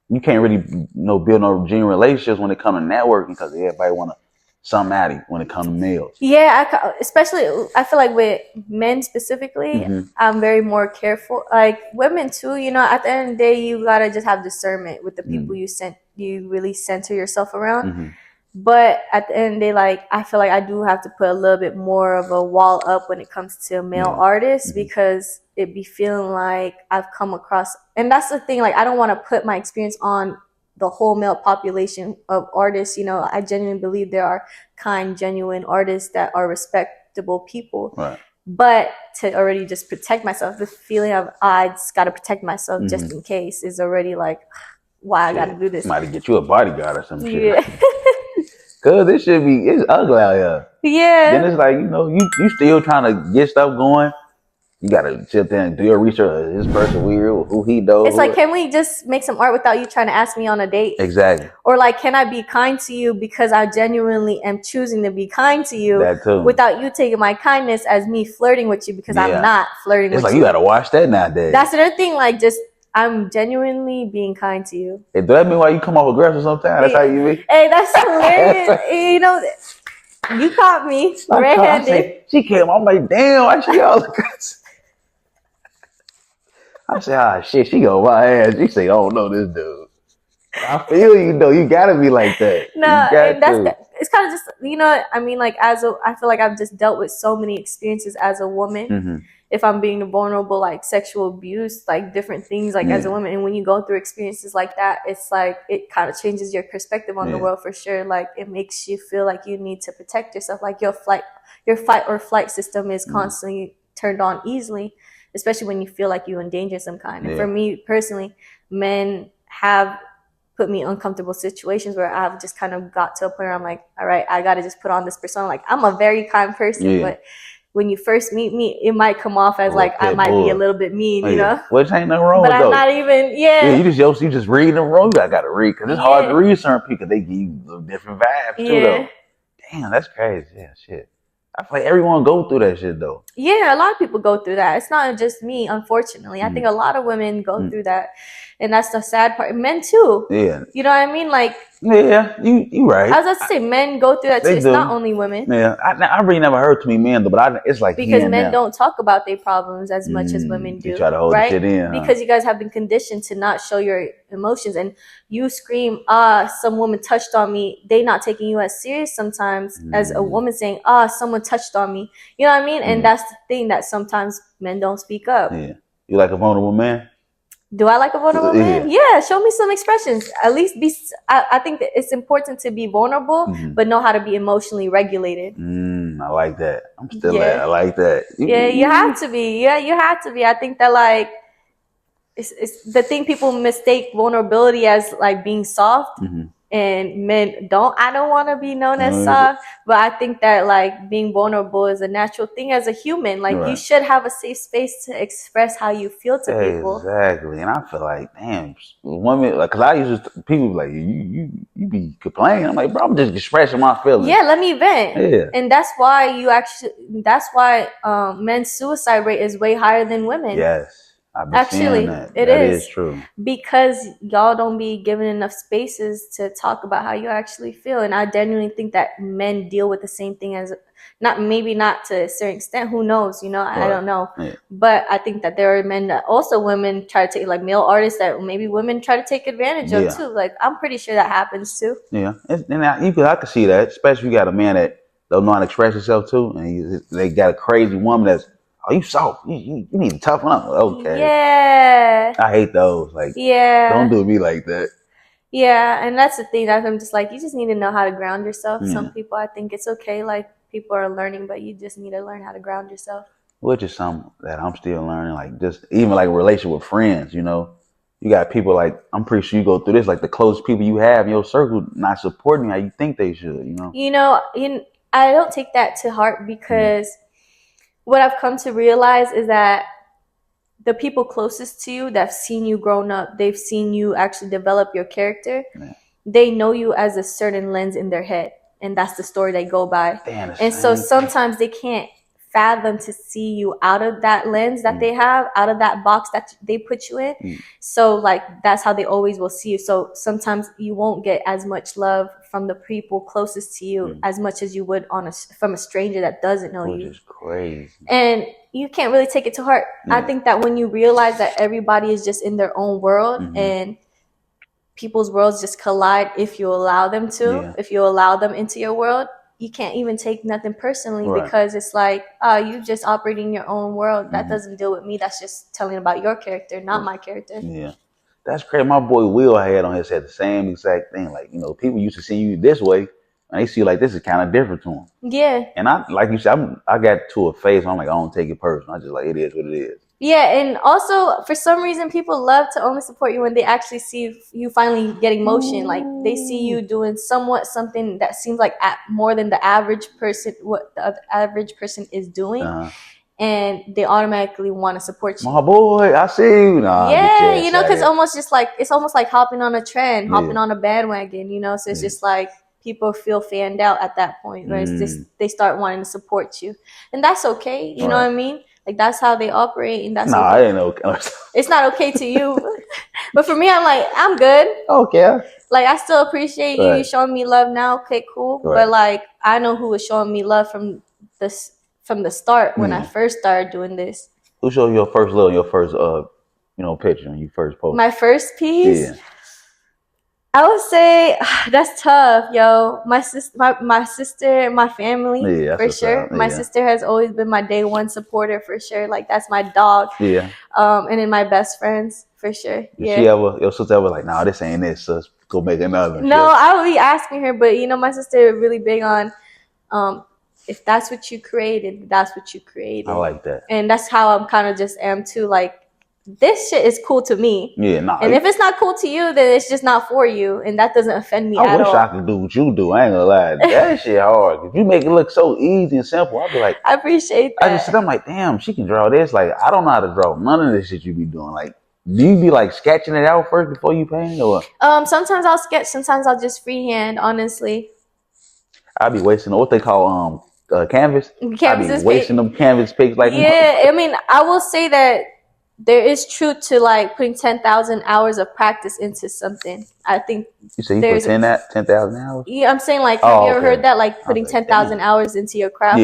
you can't really build no genuine relationships when it comes to networking, because everybody want to something out of you when it comes to males. Yeah, especially I feel like with men specifically, I'm very more careful. Like women too, you know, at the end of the day, you gotta just have discernment with the people you really center yourself around. But at the end of the day, like I feel like I do have to put a little bit more of a wall up when it comes to male artists, because it be feeling like I've come across, and that's the thing, like I don't want to put my experience on the whole male population of artists. You know, I genuinely believe there are kind, genuine artists that are respectable people. But to already just protect myself, the feeling of I just got to protect myself just in case is already like, why I got to do this. Might get you a bodyguard or some shit. Cause it's ugly out here. Yeah. Then it's like, you know, you still trying to get stuff going. You gotta sit there and do your research. Is this person weird? Who he knows? It's like, can we just make some art without you trying to ask me on a date? Exactly. Or like, can I be kind to you because I genuinely am choosing to be kind to you, that too, without you taking my kindness as me flirting with you because I'm not flirting with you. It's like you gotta watch that nowadays. That's another thing. Like, just I'm genuinely being kind to you. Hey, do that mean why you come off aggressive sometimes? That's how you mean? Hey, that's hilarious. You know, you caught me red-handed. She came. I'm like, damn, why she all aggressive? I said, ah, shit, she go my ass. She say, oh no, this dude. I feel you though. You gotta be like that. No, it's kind of just, you know, I mean, like I feel like I've just dealt with so many experiences as a woman. Mm-hmm. If I'm being vulnerable, like sexual abuse, like different things, like as a woman, and when you go through experiences like that, it's like it kind of changes your perspective on the world for sure. Like it makes you feel like you need to protect yourself, like your fight or flight system is constantly turned on easily, especially when you feel like you endanger some kind. And for me personally, men have put me in uncomfortable situations where I've just kind of got to a point where I'm like, all right, I got to just put on this persona. Like I'm a very kind person, but when you first meet me, it might come off as like I might be a little bit mean, you know? Which ain't nothing wrong with that. But I'm not even, you just read them wrong. I got to read because it's hard to read certain people. They give you different vibes too, though. Damn, that's crazy. Yeah, shit. I feel like everyone go through that shit, though. Yeah, a lot of people go through that. It's not just me, unfortunately. I think a lot of women go through that. And that's the sad part. Men, too. Yeah. You know what I mean? Like... Yeah, you right. I was about to say, men go through that, too. It's not only women. Yeah, I really never heard too many men, though, but it's like... Because men don't talk about their problems as much as women do. They try to hold the shit in, Because you guys have been conditioned to not show your emotions. And you scream, some woman touched on me. They not taking you as serious sometimes as a woman saying, someone touched on me. You know what I mean? And that's the thing that sometimes men don't speak up. Yeah. You like a vulnerable man? Do I like a vulnerable man? Yeah, show me some expressions. At least I think that it's important to be vulnerable, but know how to be emotionally regulated. I like that. I'm still I like that. Yeah, you have to be. Yeah, you have to be. I think that like it's the thing people mistake vulnerability as like being soft. And men I don't want to be known as soft, but I think that like being vulnerable is a natural thing as a human. Like you should have a safe space to express how you feel to people. Exactly. And I feel like, damn, women, like, cause I used to, people be like, you be complaining. I'm like, bro, I'm just expressing my feelings. Yeah, let me vent. Yeah. And that's why men's suicide rate is way higher than women. Yes. Actually, that is true. Because y'all don't be given enough spaces to talk about how you actually feel. And I genuinely think that men deal with the same thing as maybe not to a certain extent. Who knows? You know, I don't know. Yeah. But I think that there are men that also women try to take, like male artists that maybe women try to take advantage of too. Like I'm pretty sure that happens too. Yeah, and I can see that, especially if you got a man that don't know how to express himself too, and they got a crazy woman that's, oh, you soft. You need to toughen up. Okay. Yeah. I hate those. Like, don't do me like that. Yeah, and that's the thing that I'm just like, you just need to know how to ground yourself. Some people, I think it's okay. Like, people are learning, but you just need to learn how to ground yourself. Which is something that I'm still learning. Like, just even like a relationship with friends, you know. You got people like, I'm pretty sure you go through this, like the closest people you have in your circle not supporting how you think they should, you know. You know, I don't take that to heart because... what I've come to realize is that the people closest to you that have seen you grown up, they've seen you actually develop your character. They know you as a certain lens in their head. And that's the story they go by. And so sometimes they can't fathom to see you out of that lens that they have, out of that box that they put you in. So like, that's how they always will see you. So sometimes you won't get as much love from the people closest to you as much as you would from a stranger that doesn't know you. Which is crazy. And you can't really take it to heart. I think that when you realize that everybody is just in their own world and people's worlds just collide if you allow them to, if you allow them into your world, you can't even take nothing personally because it's like, you just operating in your own world. That doesn't deal with me. That's just telling about your character, not my character. Yeah. That's crazy. My boy Will had on his head the same exact thing. Like, you know, people used to see you this way and they see you like this is kind of different to them. Yeah. And I, like you said, I got to a phase where I'm like, I don't take it personal. I just like, it is what it is. Yeah, and also for some reason people love to only support you when they actually see you finally getting motion. Like they see you doing something that seems like more than the average person, what the average person is doing, and they automatically want to support you. My boy, I see you. Yeah, you know, because it's almost like hopping on a trend, hopping on a bandwagon. You know, so it's just like people feel fanned out at that point, where it's just they start wanting to support you, and that's okay. You know what I mean? Like, that's how they operate, and that's okay. I ain't okay. It's not okay to you. But for me, I'm like, I'm good. Okay. Like, I still appreciate you showing me love now. Okay, cool. Right. But like, I know who was showing me love from the start when I first started doing this. Who showed you your first love, your first picture when you first posted? My first piece? Yeah. I would say that's tough, yo. My sister, my family, for sure. My sister has always been my day one supporter, for sure. Like, that's my dog. Yeah. And then my best friends, for sure. Did your sister ever like, nah, this ain't it, sis, go make another? No, I would be asking her, but my sister is really big on, if that's what you created, that's what you created. I like that. And that's how I'm kind of just am too. Like, this shit is cool to me. Yeah, nah. And if it's not cool to you, then it's just not for you. And that doesn't offend me at all. I wish I could do what you do. I ain't gonna lie. That shit hard. If you make it look so easy and simple, I'll be like, I appreciate that. I'm like, damn, she can draw this. Like, I don't know how to draw none of this shit you be doing. Like, do you be like sketching it out first before you paint, or? Sometimes I'll sketch. Sometimes I'll just freehand, honestly. I'll be wasting what they call canvas. Canvas I be wasting them canvas pics. Like, yeah, I mean, I will say that there is truth to like putting 10,000 hours of practice into something. I think you say you put 10,000 hours. Yeah, I'm saying, like, have you ever heard that? Like, putting 10,000 hours into your craft,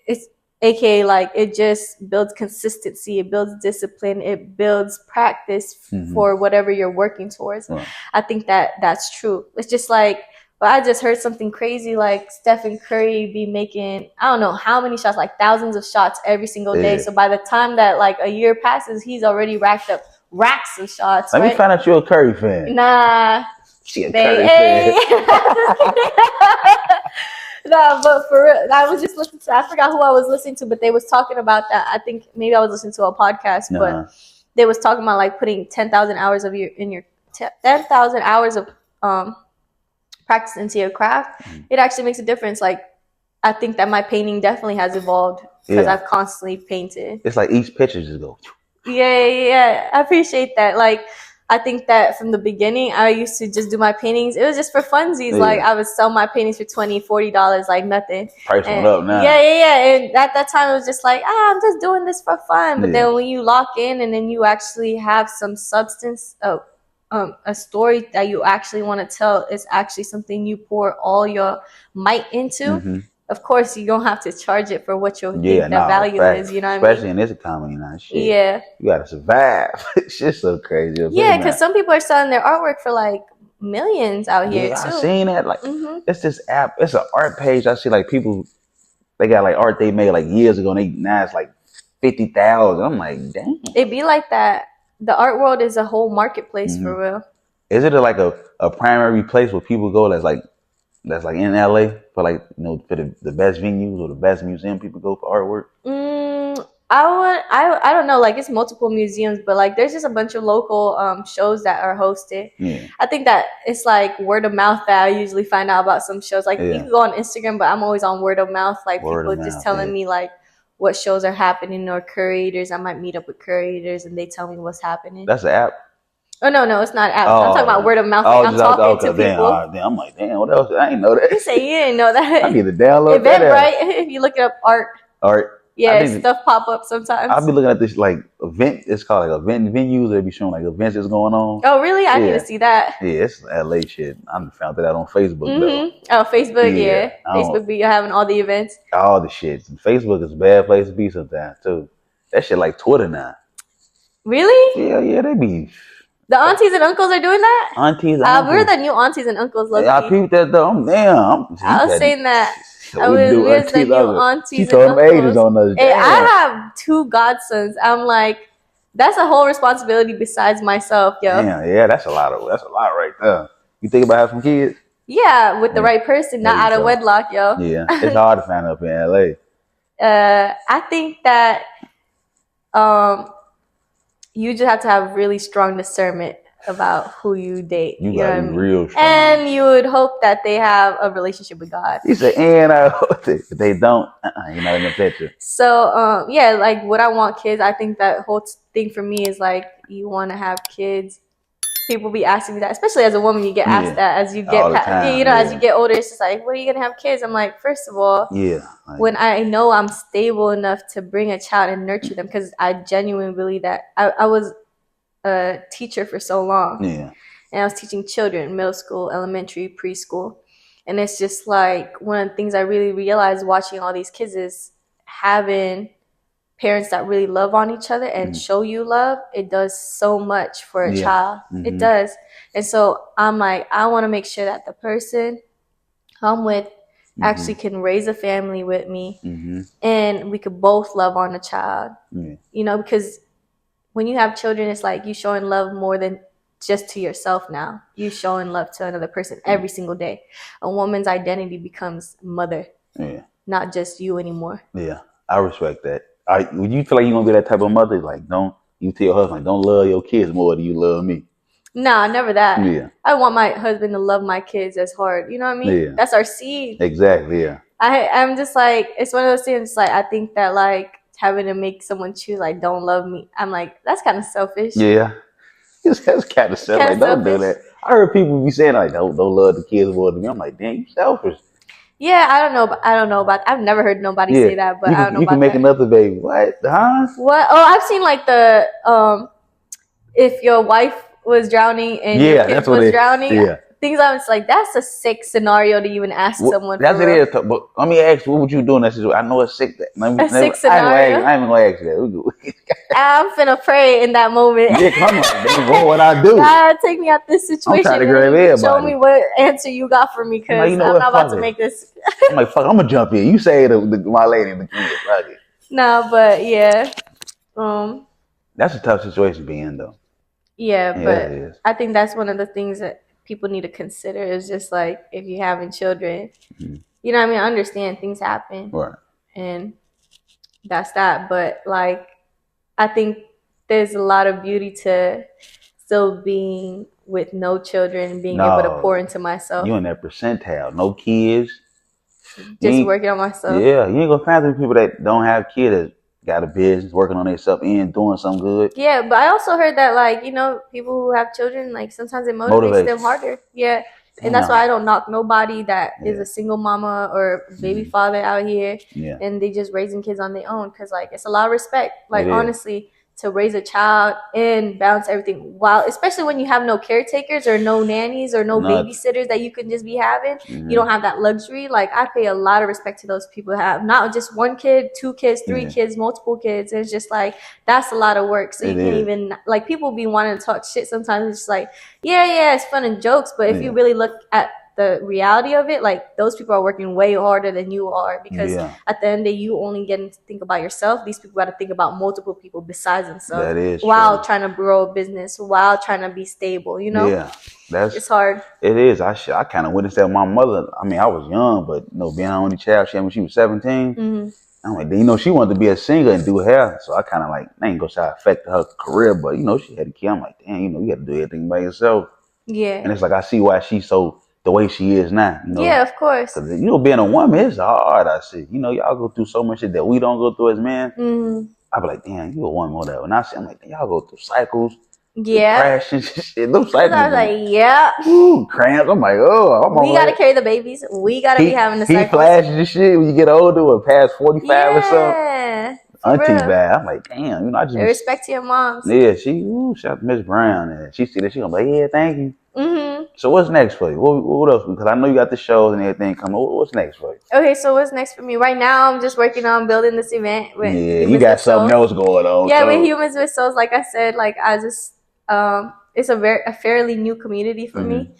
it's AKA like it just builds consistency, it builds discipline, it builds practice for whatever you're working towards. Right. I think that's true. It's just like, I just heard something crazy, like Stephen Curry be making, I don't know how many shots, like thousands of shots every single day. So by the time that like a year passes, he's already racked up racks of shots. Let me find out you're a Curry fan. Nah. She a Curry fan. No, but for real, I was just listening to, I forgot who I was listening to, but they was talking about that. I think maybe I was listening to a podcast, but they was talking about like putting 10,000 hours of 10,000 hours of practice into your craft. It actually makes a difference. Like, I think that my painting definitely has evolved because I've constantly painted. It's like each picture just go. Yeah. I appreciate that. Like, I think that from the beginning, I used to just do my paintings. It was just for funsies. Like, I would sell my paintings for $20, $40, like nothing. Price went up now. Yeah. And at that time, it was just like, I'm just doing this for fun. But then when you lock in and then you actually have some substance, a story that you actually want to tell, is actually something you pour all your might into. Of course, you don't have to charge it for what you think the value is. You know what I mean? Especially in this economy now. Shit. Yeah. You gotta survive. Shit's so crazy. Yeah, because some people are selling their artwork for like millions out here too. I seen that. Like, it's this app. It's an art page. I see like people, they got like art they made like years ago. And now it's like 50,000. I'm like, damn. It be like that. The art world is a whole marketplace for real. Is it like a primary place where people go that's like in LA for like, for the best venues or the best museum people go for artwork? I don't know. Like, it's multiple museums, but like there's just a bunch of local shows that are hosted. Yeah. I think that it's like word of mouth that I usually find out about some shows. Like, you can go on Instagram, but I'm always on word of mouth. Like, people just telling me like what shows are happening, or curators. I might meet up with curators and they tell me what's happening. That's an app? Oh, no, it's not an app. I'm talking about word of mouth. Like, I'm talking to people. I'm like, damn, what else? I ain't know that. You say you didn't know that. I need to download that app. Right? If you look up art. Yeah, stuff pop up sometimes. I'll be looking at this like event. It's called like event venues. They be showing like events that's going on. Oh, really? I need to see that. Yeah, it's LA shit. I found that out on Facebook though. Oh, Facebook, yeah. Facebook be having all the events. All the shit. Facebook is a bad place to be sometimes too. That shit like Twitter now. Really? Yeah, they be. The aunties and uncles are doing that? Aunties and uncles. We're the new aunties and uncles. I peeped that though. Damn. I was saying that. We're the new aunties. She told them ages on us. Hey, I have 2 godsons. I'm like, that's a whole responsibility besides myself, yo. Yeah, that's a lot right there. You think about having some kids? Yeah, with the right person, not out of wedlock, yo. Yeah, it's hard to find up in LA. I think that you just have to have really strong discernment about who you date. You gotta be real strong. And you would hope that they have a relationship with God. You say, and I hope they don't. You're not in the picture. So, like, would I want kids? I think that whole thing for me is like, you want to have kids. People be asking me that, especially as a woman. You get asked that as you get, as you get older. It's just like, when are you gonna have kids? I'm like, first of all, when I know I'm stable enough to bring a child and nurture them, because I genuinely believe that I was a teacher for so long. Yeah. And I was teaching children, middle school, elementary, preschool. And it's just like one of the things I really realized watching all these kids is having parents that really love on each other and show you love. It does so much for a child. It does. And so I'm like, I want to make sure that the person I'm with actually can raise a family with me, and we could both love on a child. You know, because when you have children, it's like you showing love more than just to yourself now. You showing love to another person every single day. A woman's identity becomes mother, not just you anymore. Yeah, I respect that. Would you feel like you gonna be that type of mother? Like, don't you tell your husband, like, don't love your kids more than you love me? No, never that. Yeah. I want my husband to love my kids as hard. You know what I mean? Yeah. That's our seed. Exactly, yeah. I'm just like, it's one of those things, like, I think that, like, having to make someone choose, like, don't love me, I'm like, that's kind of selfish. Yeah. That's kind of selfish. Like, don't do that. I heard people be saying, like, don't love the kids more than me. I'm like, damn, you selfish. Yeah, I don't know about. I've never heard nobody say that, but I don't know about that. You can make another baby. What? Huh? What? Oh, I've seen like the if your wife was drowning and your kid was drowning. Things I was like, that's a sick scenario to even ask someone. That's it is. But let me ask you, what would you do in that situation? I know it's sick. Sick scenario. I ain't gonna ask you that. I'm finna pray in that moment. Yeah, come on. What would I do? God, take me out this situation. I'm trying to grab everybody. Show me what answer you got for me, because I'm not about to make this. I'm like, fuck, I'm gonna jump in. You say my lady and the kids. Right? No, but yeah. That's a tough situation to be in, though. Yeah, but I think that's one of the things that people need to consider is just like, if you're having children, you know what I mean? I understand things happen. Right. And that's that. But like, I think there's a lot of beauty to still being with no children and being able to pour into myself. You in that percentile. No kids. Just working on myself. Yeah. You ain't gonna find people that don't have kids that got a business, working on themselves and doing something good. Yeah, but I also heard that, like, you know, people who have children, like, sometimes it motivates them harder. Yeah. Damn. And that's why I don't knock nobody that is a single mama or baby father out here and they just raising kids on their own, because, like, it's a lot of respect. Like, honestly, to raise a child and balance everything, while, especially when you have no caretakers or no nannies or no babysitters that you can just be having, you don't have that luxury. Like, I pay a lot of respect to those people who have not just one kid, 2 kids, 3 kids, multiple kids. And it's just like, that's a lot of work. So you can't even, like, people be wanting to talk shit sometimes. It's just like, yeah, it's fun and jokes, but if you really look at the reality of it, like, those people are working way harder than you are, because at the end of the day, you only getting to think about yourself. These people got to think about multiple people besides themselves. That is while true. Trying to grow a business, while trying to be stable, you know? Yeah, it's hard. It is. I kind of witnessed that with my mother. I mean, I was young, but, you know, being her only child, she had when she was 17. I'm like, you know, she wanted to be a singer and do hair, so I kind of like, I ain't gonna say I affected her career, but, you know, she had a kid. I'm like, damn, you know, you got to do everything by yourself. Yeah. And it's like, I see why she's so the way she is now. You know? Yeah, of course. Cause, you know, being a woman is hard. I see. You know, y'all go through so much shit that we don't go through as men. I be like, damn, you a woman or that. When I see, I'm like, damn, y'all go through cycles. Depression, shit. Those cycles. I was like, ooh, cramps. I'm like, oh, we gotta carry the babies. We gotta be having the cycles. He flashes and shit when you get older or past 45 or something. Auntie bad. I'm like, damn, you know, I just respect to your moms. Yeah, shout out to Miss Brown, and she see that, she gonna be like, yeah, thank you. So what's next for you? What else? Because I know you got the shows and everything coming. What's next for you? Okay, so what's next for me? Right now, I'm just working on building this event. With you got something else going on. Yeah, with Humans with Souls. Like I said, like I just, it's a fairly new community for me,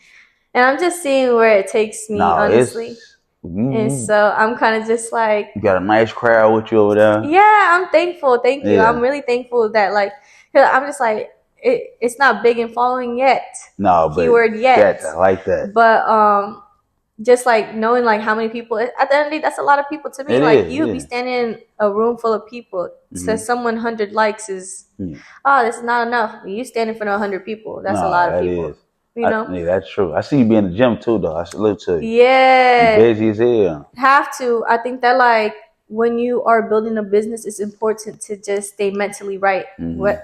and I'm just seeing where it takes me, honestly. And so I'm kind of just like, you got a nice crowd with you over there. Yeah, I'm thankful. Thank you. I'm really thankful that, like, cause I'm just like, it's not big in following yet. No, but keyword yet. I like that. But just like knowing like how many people at the end of the day, that's a lot of people to me. You'd be standing in a room full of people. To someone 100 likes is this is not enough. You standing for 100 people. That's a lot of people. You know? Yeah, that's true. I see you be in the gym too, though. I salute to you. Yeah. You're busy as hell. Have to. I think that, like, when you are building a business, it's important to just stay mentally right.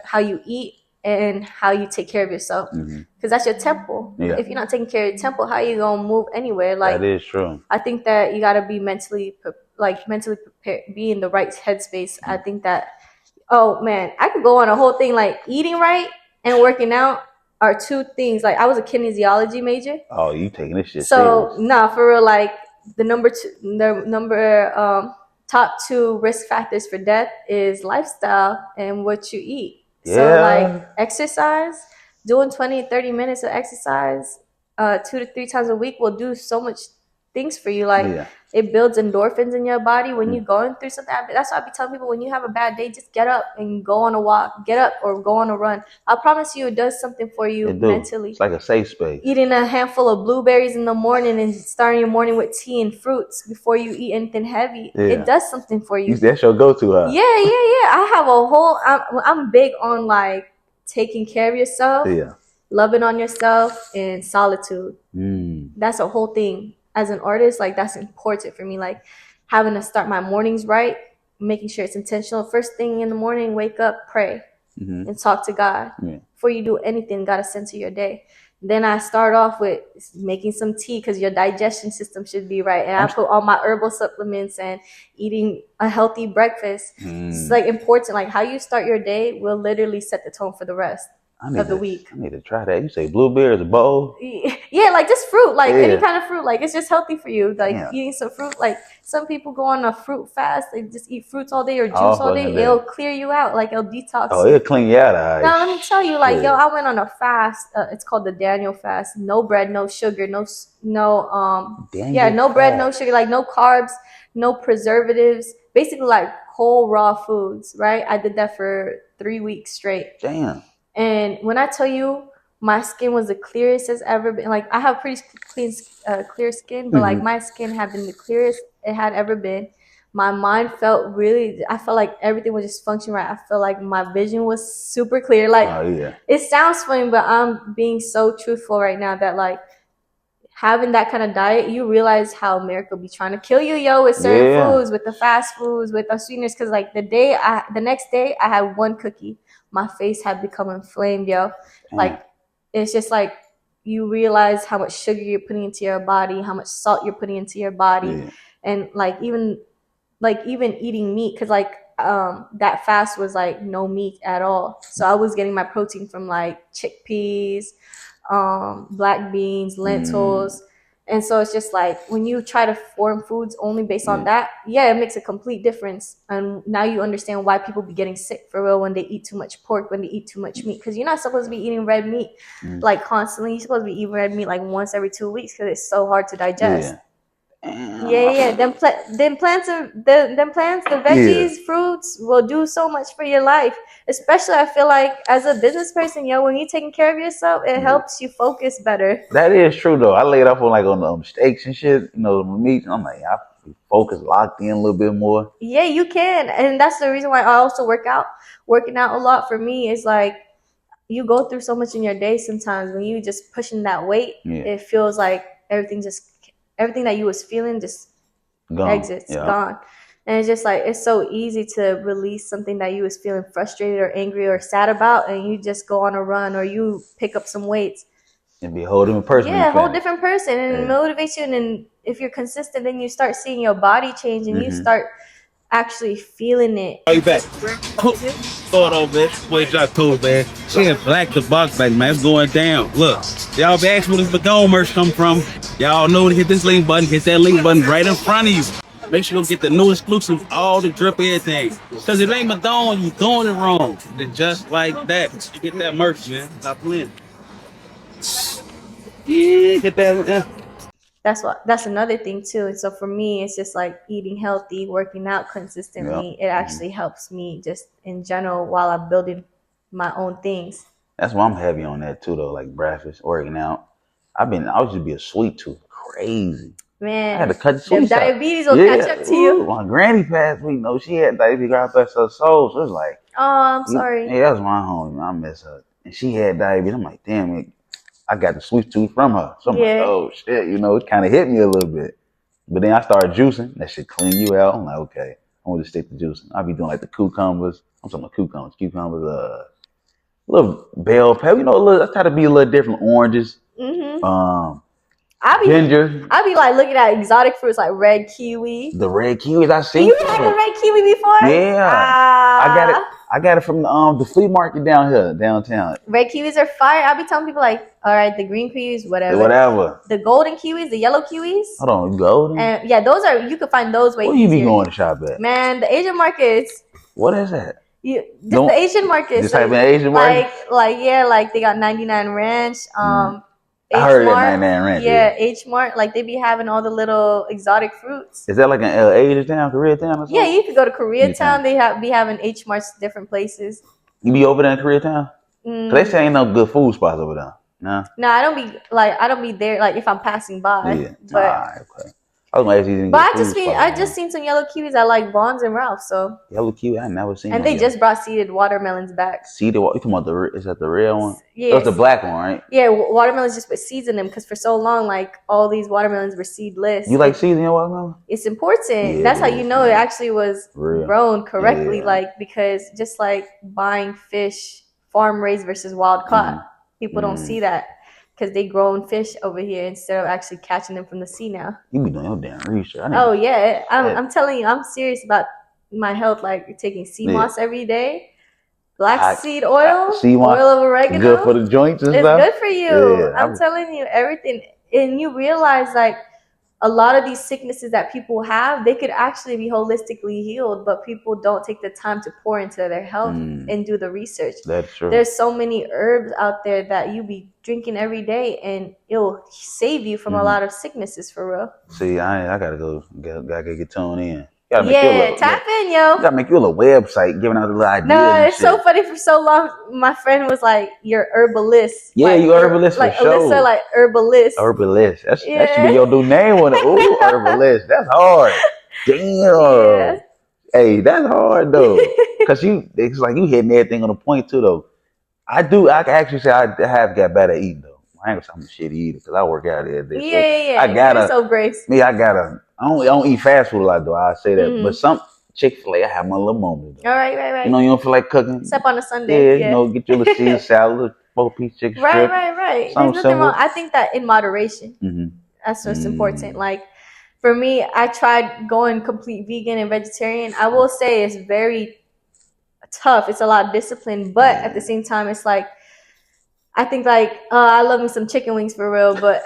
How you eat and how you take care of yourself. Because that's your temple. Yeah. If you're not taking care of your temple, how you going to move anywhere? Like, that is true. I think that you got to be mentally prepared, be in the right headspace. I think that, oh, man, I could go on a whole thing like eating right. and working out are two things. Like I was a kinesiology major. Oh, you taking this shit so serious. nah, for real, like the top 2 risk factors for death is lifestyle and what you eat. Yeah. So like exercise, doing 20-30 minutes of exercise 2 to 3 times a week will do so much things for you. Like it builds endorphins in your body when you're going through something. That's why I be telling people, when you have a bad day, just get up and go on a walk. Get up or go on a run. I promise you, it does something for you mentally. It's like a safe space. Eating a handful of blueberries in the morning and starting your morning with tea and fruits before you eat anything heavy, it does something for you. That's your go-to, huh? Yeah. I have a whole. I'm big on like taking care of yourself, loving on yourself, and solitude. That's a whole thing. As an artist, like that's important for me. Like having to start my mornings right, making sure it's intentional. First thing in the morning, wake up, pray, and talk to God. Before you do anything, gotta center your day. Then I start off with making some tea because your digestion system should be right. And I put all my herbal supplements and eating a healthy breakfast. It's like important. Like how you start your day will literally set the tone for the rest of the week. I need to try that. You say blueberries, a bowl? Yeah, like just fruit, like any kind of fruit. Like it's just healthy for you. Like eating some fruit. Like some people go on a fruit fast. They just eat fruits all day or juice all day. It'll clear you out. Like it'll detox. Oh, it'll clean you out. Now let me tell you, like I went on a fast. It's called the Daniel fast. No bread, no sugar, no bread, no sugar. Like no carbs, no preservatives. Basically, like whole raw foods. Right? I did that for 3 weeks straight. Damn. And when I tell you, my skin was the clearest it's ever been. Like I have pretty clear skin, but like my skin had been the clearest it had ever been. My mind felt I felt like everything was just functioning right. I felt like my vision was super clear. Like it sounds funny, but I'm being so truthful right now that like having that kind of diet, you realize how America be trying to kill you, with certain foods, with the fast foods, with the sweeteners. Cause like the next day I had one cookie. My face had become inflamed, Like, it's just like you realize how much sugar you're putting into your body, how much salt you're putting into your body. And like even eating meat, because like that fast was like no meat at all. So I was getting my protein from like chickpeas, black beans, lentils. And so it's just like when you try to form foods only based on that, it makes a complete difference. And now you understand why people be getting sick for real when they eat too much pork, when they eat too much meat. Because you're not supposed to be eating red meat like constantly. You're supposed to be eating red meat like once every 2 weeks because it's so hard to digest. Them plants, the veggies, fruits will do so much for your life. Especially, I feel like as a business person, when you're taking care of yourself, it helps you focus better. That is true though. I laid up on steaks and shit, meat. I'm like, I focus, locked in a little bit more. Yeah, you can, and that's the reason why I also work out. Working out a lot for me is like you go through so much in your day. Sometimes when you just pushing that weight, it feels like everything that you was feeling just exits, gone. And it's just like, it's so easy to release something that you was feeling frustrated or angry or sad about, and you just go on a run or you pick up some weights. And be a whole different person. Yeah, a whole different person. And it motivates you. And then if you're consistent, then you start seeing your body change and you start actually feeling it. Are you back? Thought on, man. Boy, JOCTOBER, man. She in black the box back, man. It's going down. Look, y'all be asking where this Madone merch come from. Y'all know to hit this link button. Hit that link button right in front of you. Make sure you get the new exclusive, all the drip, everything. Because if it ain't Madone, you doing it wrong. And just like that, you get that merch, man. Stop playing. Yeah, get that. That's another thing too. And so for me, it's just like eating healthy, working out consistently. It actually helps me just in general while I'm building my own things. That's why I'm heavy on that too, though. Like breakfast, working out. I used to be a sweet tooth, crazy. Man, I had to cut the sweets out. Diabetes will catch up to you. My granny passed me. She had diabetes. God bless her soul. So it was like, oh, I'm sorry. Yeah, that was my homie. I miss her, and she had diabetes. I'm like, damn it. I got the sweet tooth from her. So I'm like, oh shit, it kind of hit me a little bit. But then I started juicing. That shit clean you out. I'm like, okay, I'm gonna just stick to juicing. I'll be doing like the cucumbers. I'm talking about cucumbers, little bell pepper. I try to be a little different. Oranges, ginger. I be like looking at exotic fruits like red kiwi. The red kiwis I seen. You had the red kiwi before? Yeah, I got it from the flea market downtown. Red kiwis are fire. I'll be telling people like, all right, the green kiwis, whatever. Whatever. The golden kiwis, the yellow kiwis. Hold on, golden? And yeah, those are, you can find those way Where easier. you be going to shop at? Man, the Asian markets. What is that? The Asian markets. Just type in Asian market? Like they got 99 Ranch, I heard that 99 Ranch. Yeah, H Mart. Like they be having all the little exotic fruits. Is that like an Asian Koreatown or something? Yeah, you could go to Koreatown. They be having H Marts different places. You be over there in Koreatown? Cause they say ain't no good food spots over there. No, I don't be there like if I'm passing by. Yeah. But Okay. I was gonna ask you. But I just seen some yellow kiwis at like Vaughn's and Ralph's. So yellow kiwi, I never seen. And they just brought seeded watermelons back. Seeded? You talking about is that the real one? Yeah, that's the black one, right? Yeah, watermelons just put seeds in them because for so long, like all these watermelons were seedless. You like seeds in your watermelon? It's important. Yeah, that's how you know it actually was grown correctly. Yeah. Like because just like buying fish, farm raised versus wild caught, people don't see that. Because they grown fish over here instead of actually catching them from the sea now. You be doing your damn research. I'm telling you, I'm serious about my health. Like taking sea moss every day, black seed oil, oil of oregano. Good for the joints and stuff. It's good for you. Yeah, I'm telling you everything, and you realize like a lot of these sicknesses that people have, they could actually be holistically healed, but people don't take the time to pour into their health and do the research. That's true. There's so many herbs out there that you be drinking every day, and it'll save you from a lot of sicknesses for real. See, I gotta go. Gotta get tuned in. Tap in, yo. You gotta make you a little website giving out the little ideas. No, it's so funny. For so long, my friend was like, "You're herbalist." Yeah, you herbalist like for sure. Alyssa, like herbalist. Herbalist. That should be your new name on it. Ooh, herbalist. That's hard. Damn. Yeah. Hey, that's hard though. Cause it's like you hitting everything on the point too though. I can actually say I have got better at eating though. I ain't gonna say I'm a shitty eater because I work out every day. Yeah. I gotta. So grace. I don't eat fast food a lot though. I say that, but some Chick-fil-A, I have my little moment. Though. All right. You know, you don't feel like cooking. Except on a Sunday. Yeah, you know, get your little Caesar salad, 4-piece chicken strip. Right. There's nothing wrong. I think that in moderation, that's what's important. Like for me, I tried going complete vegan and vegetarian. I will say it's very tough. It's a lot of discipline, but at the same time, it's like I think like I love me some chicken wings for real, but.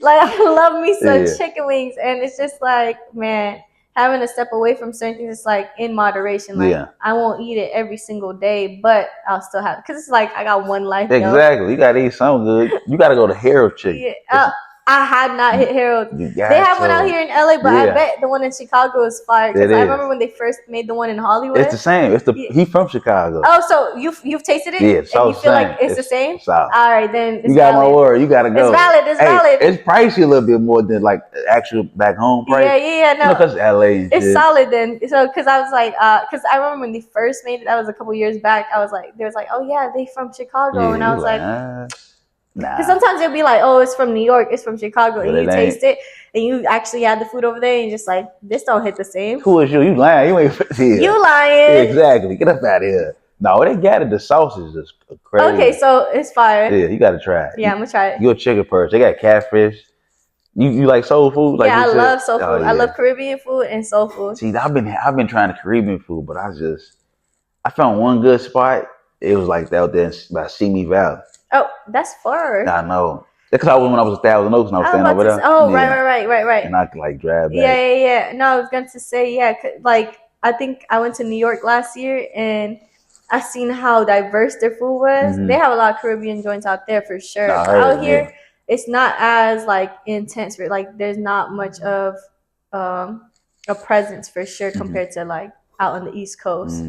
Like I love me some chicken wings, and it's just like, man, having to step away from certain things. It's like in moderation. Like I won't eat it every single day, but I'll still have it because it's like I got one life. Exactly, you gotta eat something good. You gotta go to Harold Chicken. Yeah. I had not hit Harold. They have one out here in LA, but I bet the one in Chicago is fire. Because I remember when they first made the one in Hollywood. It's the same. He's from Chicago. Oh, so you've tasted it? Yeah, so and you feel like it's the same? South. All right, then it's you got my word. You gotta go. It's valid. It's pricey a little bit more than like actual back home price. Yeah. No, because LA. It's solid then. So because I was like, because I remember when they first made it, that was a couple years back. I was like, they was like, oh yeah, they from Chicago, and I was like. Because sometimes they'll be like, oh, it's from New York, it's from Chicago, and you taste it, and you actually had the food over there, and you're just like, this don't hit the same. Who is you? You lying. You ain't here. You lying. Yeah, exactly. Get up out of here. No, they got it. The sauces is crazy. Okay, so it's fire. Yeah, you got to try it. Yeah, I'm going to try it. You're a chicken person. They got catfish. You like soul food? Like I love soul food. I love Caribbean food and soul food. See, I've been trying the Caribbean food, but I found one good spot. It was like out there by Simi Valley. Oh, that's far. I know. Because I was when I was 1,000 Oaks and I was staying over there. Oh, right. And I could like drive back. Yeah. No, I was going to say, like, I think I went to New York last year and I seen how diverse their food was. They have a lot of Caribbean joints out there for sure. Out here, it's not as like intense. Like, there's not much of a presence for sure compared to like out on the East Coast.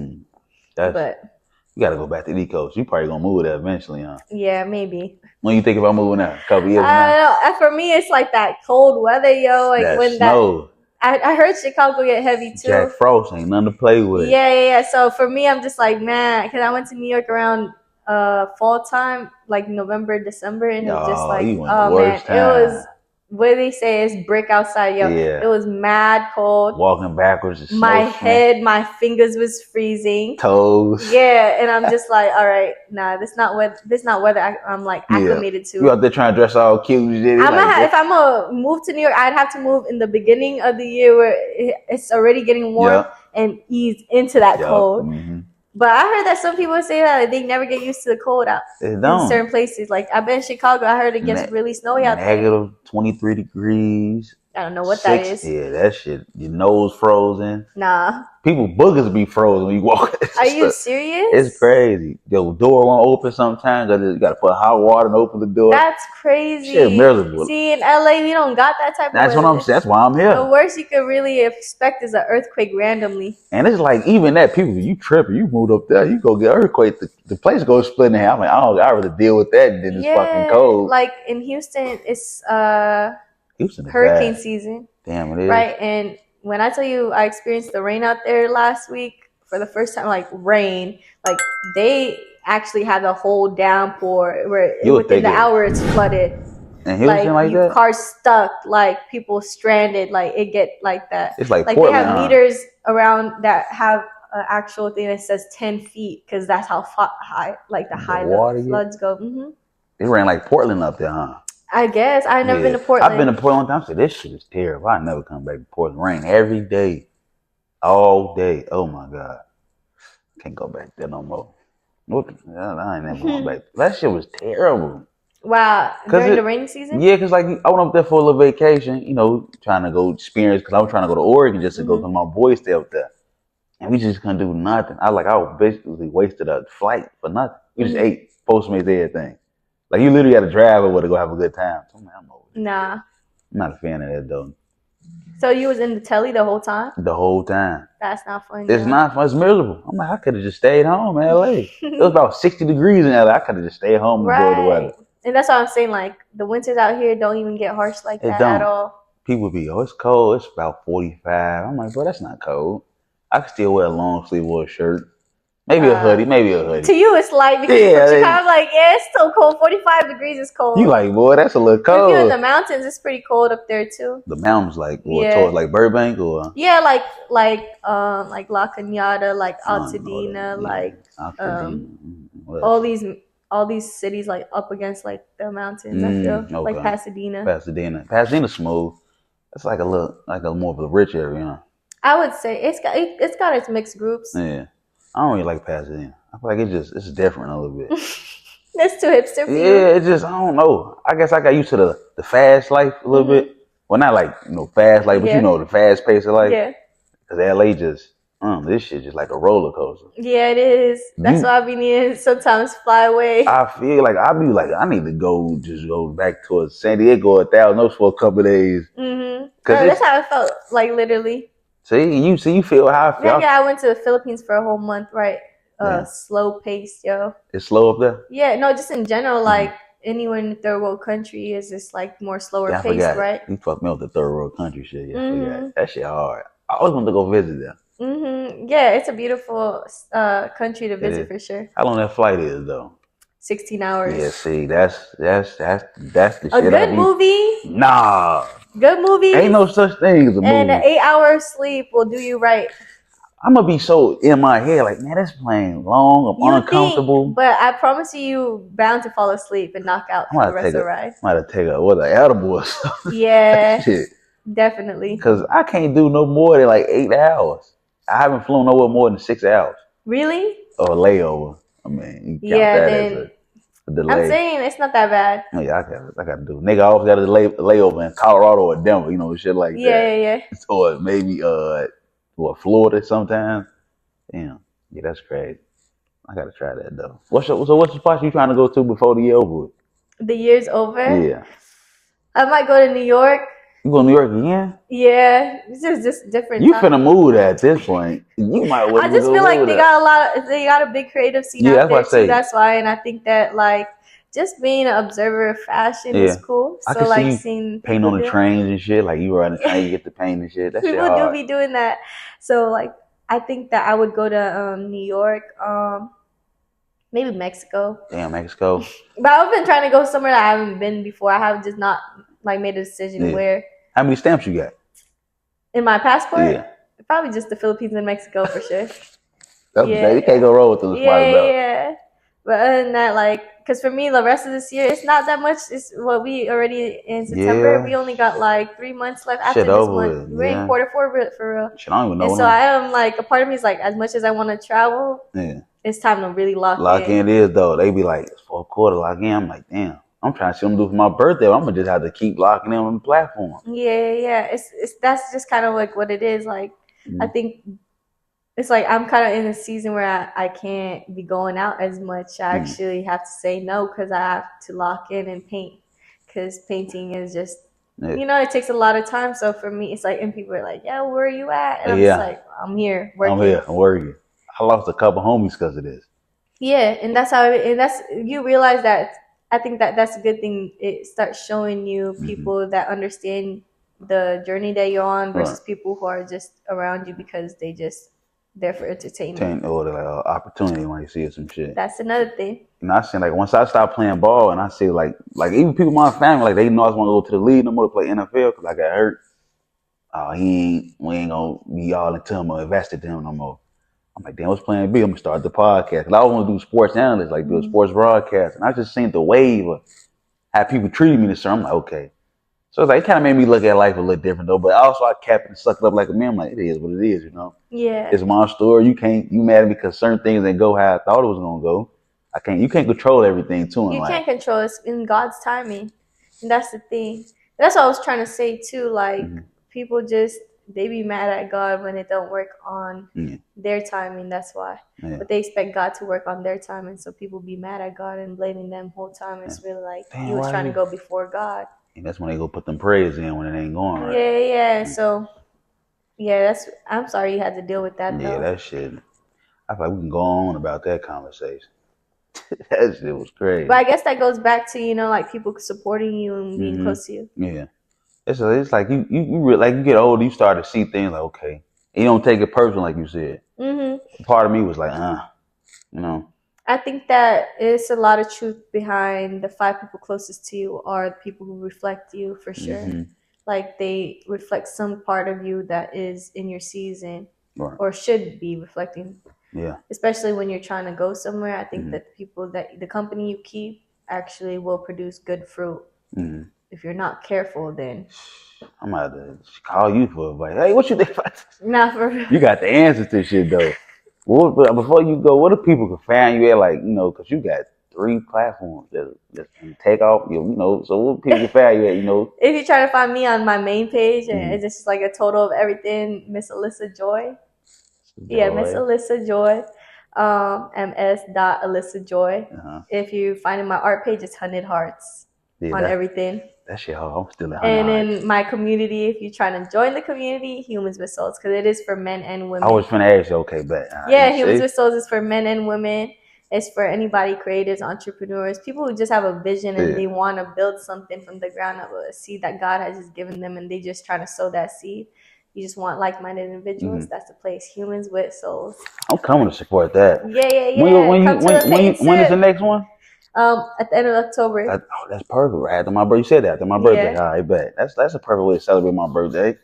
You gotta go back to the East Coast. You probably gonna move there eventually, huh? Yeah, maybe. When you think about moving there? A couple years I don't know. For me, it's like that cold weather, yo. Like that when snow. I heard Chicago get heavy too. Jack Frost ain't nothing to play with. Yeah. So for me, I'm just like, man, because I went to New York around fall time, like November, December, and it was just like, oh man, it was. What they say is brick outside, yo. Yeah. It was mad cold. Walking backwards. My head, my fingers was freezing. Toes. Yeah, and I'm just like, all right, nah, this not weather I'm like acclimated to. You out there trying to dress all cute? If I'm gonna move to New York, I'd have to move in the beginning of the year where it's already getting warm and ease into that cold. But I heard that some people say that they never get used to the cold out in certain places. Like I've been in Chicago, I heard it gets really snowy out there. Negative 23 degrees. I don't know what that is. Yeah, that shit. Your nose frozen. Nah. People boogers be frozen when you walk. Are you serious? It's crazy. Your door won't open sometimes. You gotta put hot water and open the door. That's crazy. Shit, miserable. See, in LA, we don't got that type of weather. That's what I'm saying. That's why I'm here. The worst you could really expect is an earthquake randomly. And it's like, even that, people, you tripping, you moved up there, you go get earthquake, the place goes split in half. I'm like, I'd rather deal with that than it's fucking cold. Like in Houston, it's Houston hurricane bad. season. Damn, it is. Right, and when I tell you I experienced the rain out there last week for the first time, like rain, like they actually have a whole downpour where within the hour it's flooded. And Houston like that? Cars stuck, like people stranded, like it get like that. It's like Portland, they have meters around that have an actual thing that says 10 feet because that's how high, like the high the floods go. Mm-hmm. It ran like Portland up there, huh? I guess. I've never been to Portland. I've been to Portland times. I said, this shit is terrible. I never come back to Portland. Rain every day. All day. Oh my God. Can't go back there no more. I ain't never going back. That shit was terrible. Wow. During the rainy season? Yeah, because like I went up there for a little vacation, you know, trying to go experience, because I was trying to go to Oregon just to go, because my boys stay up there. And we just couldn't do nothing. I basically wasted a flight for nothing. We just ate Postmates, everything. Like, you literally got to drive over to go have a good time. So I'm over it. Nah. I'm not a fan of that, though. So you was in the telly the whole time? The whole time. That's not fun. It's not fun. It's miserable. I'm like, I could have just stayed home in LA. It was about 60 degrees in LA. I could have just stayed home and enjoyed the weather. And that's what I'm saying. Like, the winters out here don't even get harsh like that at all. People be, it's cold. It's about 45. I'm like, bro, that's not cold. I can still wear a long sleeve or a shirt. Maybe a hoodie. To you, it's light because you're kind of like, it's still cold. 45 degrees is cold. You like, boy, that's a little cold. If you're in the mountains, it's pretty cold up there too. The mountains, like, towards like Burbank or? Yeah, like La Cañada, like Altadena, all these cities like up against like the mountains. I feel like Pasadena. Pasadena's smooth. It's like a more of a rich area, you know. I would say it's got its mixed groups. Yeah. I don't really like Pasadena. I feel like it's different a little bit. That's too hipster for you. Yeah, it's just, I don't know. I guess I got used to the fast life a little bit. Well, not like, fast life, but the fast pace of life. Yeah. Because LA just, this shit just like a roller coaster. Yeah, it is. That's why I be needing sometimes fly away. I feel like I need to go back towards San Diego or Thousand Oaks for a couple of days. Mm-hmm. That's how I felt, like literally. See, you feel how I feel. Yeah, I went to the Philippines for a whole month, right? Slow paced, yo. It's slow up there? Yeah, no, just in general, like anywhere in the third world country is just like more slower paced, right? You fucked me with the third world country shit. Yeah, that shit hard. I always want to go visit them. Yeah, it's a beautiful country to visit for sure. How long that flight is though? 16 hours. Yeah, see, that's the shit. A good movie? Nah. Good movie. Ain't no such thing as a movie. And an 8-hour sleep will do you right. I'm gonna be so in my head, like, man, this plane long, I'm uncomfortable. But I promise you, bound to fall asleep and knock out for the rest of the ride. I'm gonna take an edible or something. Yeah, shit. Definitely. Because I can't do no more than like 8 hours. I haven't flown nowhere more than 6 hours. Really? Or a layover. I mean, you count that as a delay. I'm saying it's not that bad. Yeah, I got to do. Nigga always got a layover in Colorado or Denver, shit like that. Yeah. Or maybe Florida sometimes. Damn, yeah, that's crazy. I gotta try that though. What's the spot you trying to go to before the year over? The year's over? Yeah. I might go to New York. You go to New York again? Yeah, this is just different. You finna move at this point. You might. I just feel like they got a big creative scene out there too. That's why, and I think that like just being an observer of fashion is cool. So like seeing paint on the trains and shit. Like you ride the train, you get the paint and shit. That people do be doing that. So like I think that I would go to New York, maybe Mexico. Damn, Mexico. But I've been trying to go somewhere that I haven't been before. I have just not like made a decision where. How many stamps you got? In my passport? Yeah. Probably just the Philippines and Mexico for sure. You can't go wrong with those spots though. Yeah. But other than that, like, because for me, the rest of this year, it's not that much. It's what we already in September. Yeah. We only got like 3 months left after Shit this over month. with. We're in quarter 4 for real. Shit, I don't even know. And so I am like, a part of me is like, as much as I want to travel, it's time to really lock in. It is though. They be like, it's 4th quarter, lock in. I'm like, damn. I'm trying to see what I'm doing for my birthday. I'm gonna just have to keep locking in on the platform. Yeah. It's that's just kind of like what it is. Like, I think it's like I'm kind of in a season where I can't be going out as much. I actually have to say no because I have to lock in and paint. Because painting is just, it takes a lot of time. So for me, it's like, and people are like, yeah, where are you at? And I'm just like, I'm here working. I'm working. I lost a couple homies because of this. Yeah, and that's how, you realize that. I think that's a good thing. It starts showing you people that understand the journey that you're on versus people who are just around you because they just there for entertainment. Or like opportunity when you see some shit. That's another thing. And I seen like once I stopped playing ball and I see like even people in my family, like they know I was want to go to the league no more to play NFL because I got hurt. We ain't gonna be all into him or invested in him no more. I'm like, damn, what's plan B? I'm gonna start the podcast. Cause I always want to do sports analyst, like do a sports broadcast. And I just seen the wave of how people treated me this year. I'm like, okay. So it's like, it kind of made me look at life a little different though. But also I kept it sucked up like a man. I'm like, it is what it is, Yeah. It's my story. You mad at me because certain things didn't go how I thought it was gonna go. You can't control everything too. You can't control it. It's in God's timing. And that's the thing. That's what I was trying to say too. Like people they be mad at God when it don't work on their timing. That's why. Yeah. But they expect God to work on their timing. So people be mad at God and blaming them whole time. It's really like he was trying to go before God. And that's when they go put them prayers in when it ain't going right. Yeah. So, I'm sorry you had to deal with that though. Yeah, that shit. I feel like we can go on about that conversation. That shit was crazy. But I guess that goes back to, like people supporting you and being close to you. Yeah. It's like you like you get older, you start to see things like, okay. And you don't take it personal like you said. Part of me was like, I think that it's a lot of truth behind the 5 people closest to you are the people who reflect you for sure. Like they reflect some part of you that is in your season or should be reflecting. Yeah. Especially when you're trying to go somewhere. I think that the company you keep actually will produce good fruit. If you're not careful, then I'm about to call you for advice. Hey, what you think about this? Not for real. You got the answers to shit though. Before you go, what do people can find you at? Like, because you got 3 platforms that take off. So what people can find you at? If you try to find me on my main page, and it's just like a total of everything, Miss Alyssa Joy. Yeah, Miss Alyssa Joy. ms.alyssajoy. If you find in my art page, it's 100 hearts on everything. That shit hard. I'm still at 100 And hearts. in my community, if you're trying to join the community, Humans with Souls, because it is for men and women. I was trying to ask you, okay, but Humans with Souls is for men and women. It's for anybody, creators, entrepreneurs, people who just have a vision and they want to build something from the ground up, a seed that God has just given them, and they just trying to sow that seed. You just want like-minded individuals. That's the place. Humans with Souls. I'm coming to support that. Yeah. When is the next one? At the end of October. That's perfect. Right after my birthday. You said that after my birthday. Yeah. All right, bet. That's a perfect way to celebrate my birthday.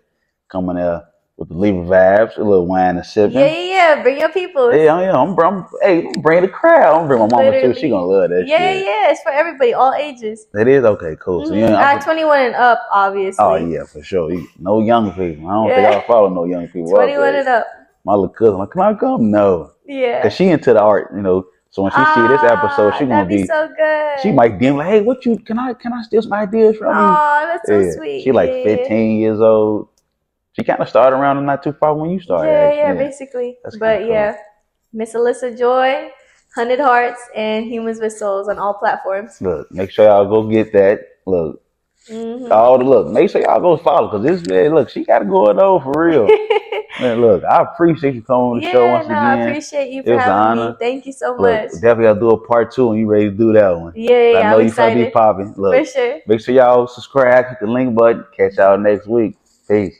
Coming there with the Libra vibes, a little wine and sipping. Yeah. Bring your people. Yeah. I'm bring the crowd. I'm bring my mama too. She gonna love that shit. Yeah. It's for everybody, all ages. It is okay, cool. So 21 and up, obviously. Oh yeah, for sure. No young people. I don't think I'll follow no young people. 21 and up. My little cousin, like, can I come? No. Yeah. Cause she into the art, So when she see this episode, she gonna be so good. She might be like, hey, can I steal some ideas from you? Oh, that's so sweet. She like 15 years old. She kind of started around and not too far when you started. Yeah, basically. But cool. Miss Alyssa Joy, 100 Hearts, and Humans with Souls on all platforms. Look, make sure y'all go get that. Look, make sure y'all go follow because this man, look, she got it going on for real. Man, look, I appreciate you coming on the show once again. I appreciate you for having me. Thank you so much. Definitely gotta do a part 2 when you ready to do that one. Yeah, I know I'm you finna be popping. Look, for sure. Make sure y'all subscribe, hit the link button. Catch y'all next week. Peace.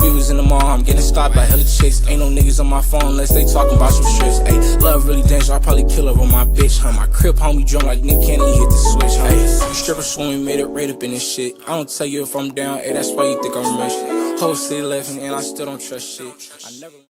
We was in the mall, I'm getting stopped by hella chicks. Ain't no niggas on my phone unless they talking about some shits. Ayy, love really dangerous, I probably kill her on my bitch, huh? My crib homie drunk like Nick Cannon, hit the switch, huh? Ayy, stripper swimming, made it right up in this shit. I don't tell you if I'm down, ayy, that's why you think I'm rich. Whole city left and I still don't trust shit. I never